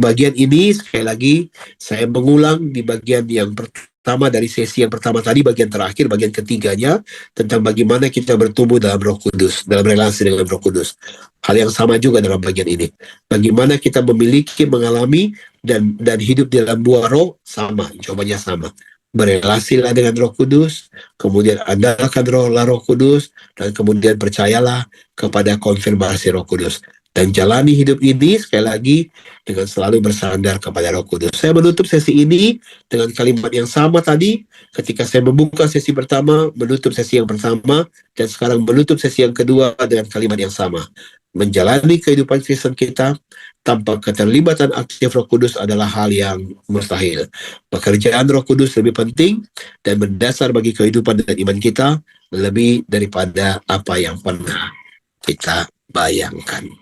bagian ini, sekali lagi, saya mengulang di bagian yang pertama dari sesi yang pertama tadi, bagian terakhir, bagian ketiganya, tentang bagaimana kita bertumbuh dalam Roh Kudus, dalam relasi dengan Roh Kudus. Hal yang sama juga dalam bagian ini. Bagaimana kita memiliki, mengalami, dan hidup dalam buah roh, sama, jawabannya sama. Berelasilah dengan Roh Kudus, kemudian andalkan Roh Kudus, dan kemudian percayalah kepada konfirmasi Roh Kudus. Dan jalani hidup ini sekali lagi dengan selalu bersandar kepada Roh Kudus. Saya menutup sesi ini dengan kalimat yang sama tadi ketika saya membuka sesi pertama, menutup sesi yang pertama, dan sekarang menutup sesi yang kedua dengan kalimat yang sama. Menjalani kehidupan Kristen kita tanpa keterlibatan aktif Roh Kudus adalah hal yang mustahil. Pekerjaan Roh Kudus lebih penting dan mendasar bagi kehidupan dan iman kita lebih daripada apa yang pernah kita bayangkan.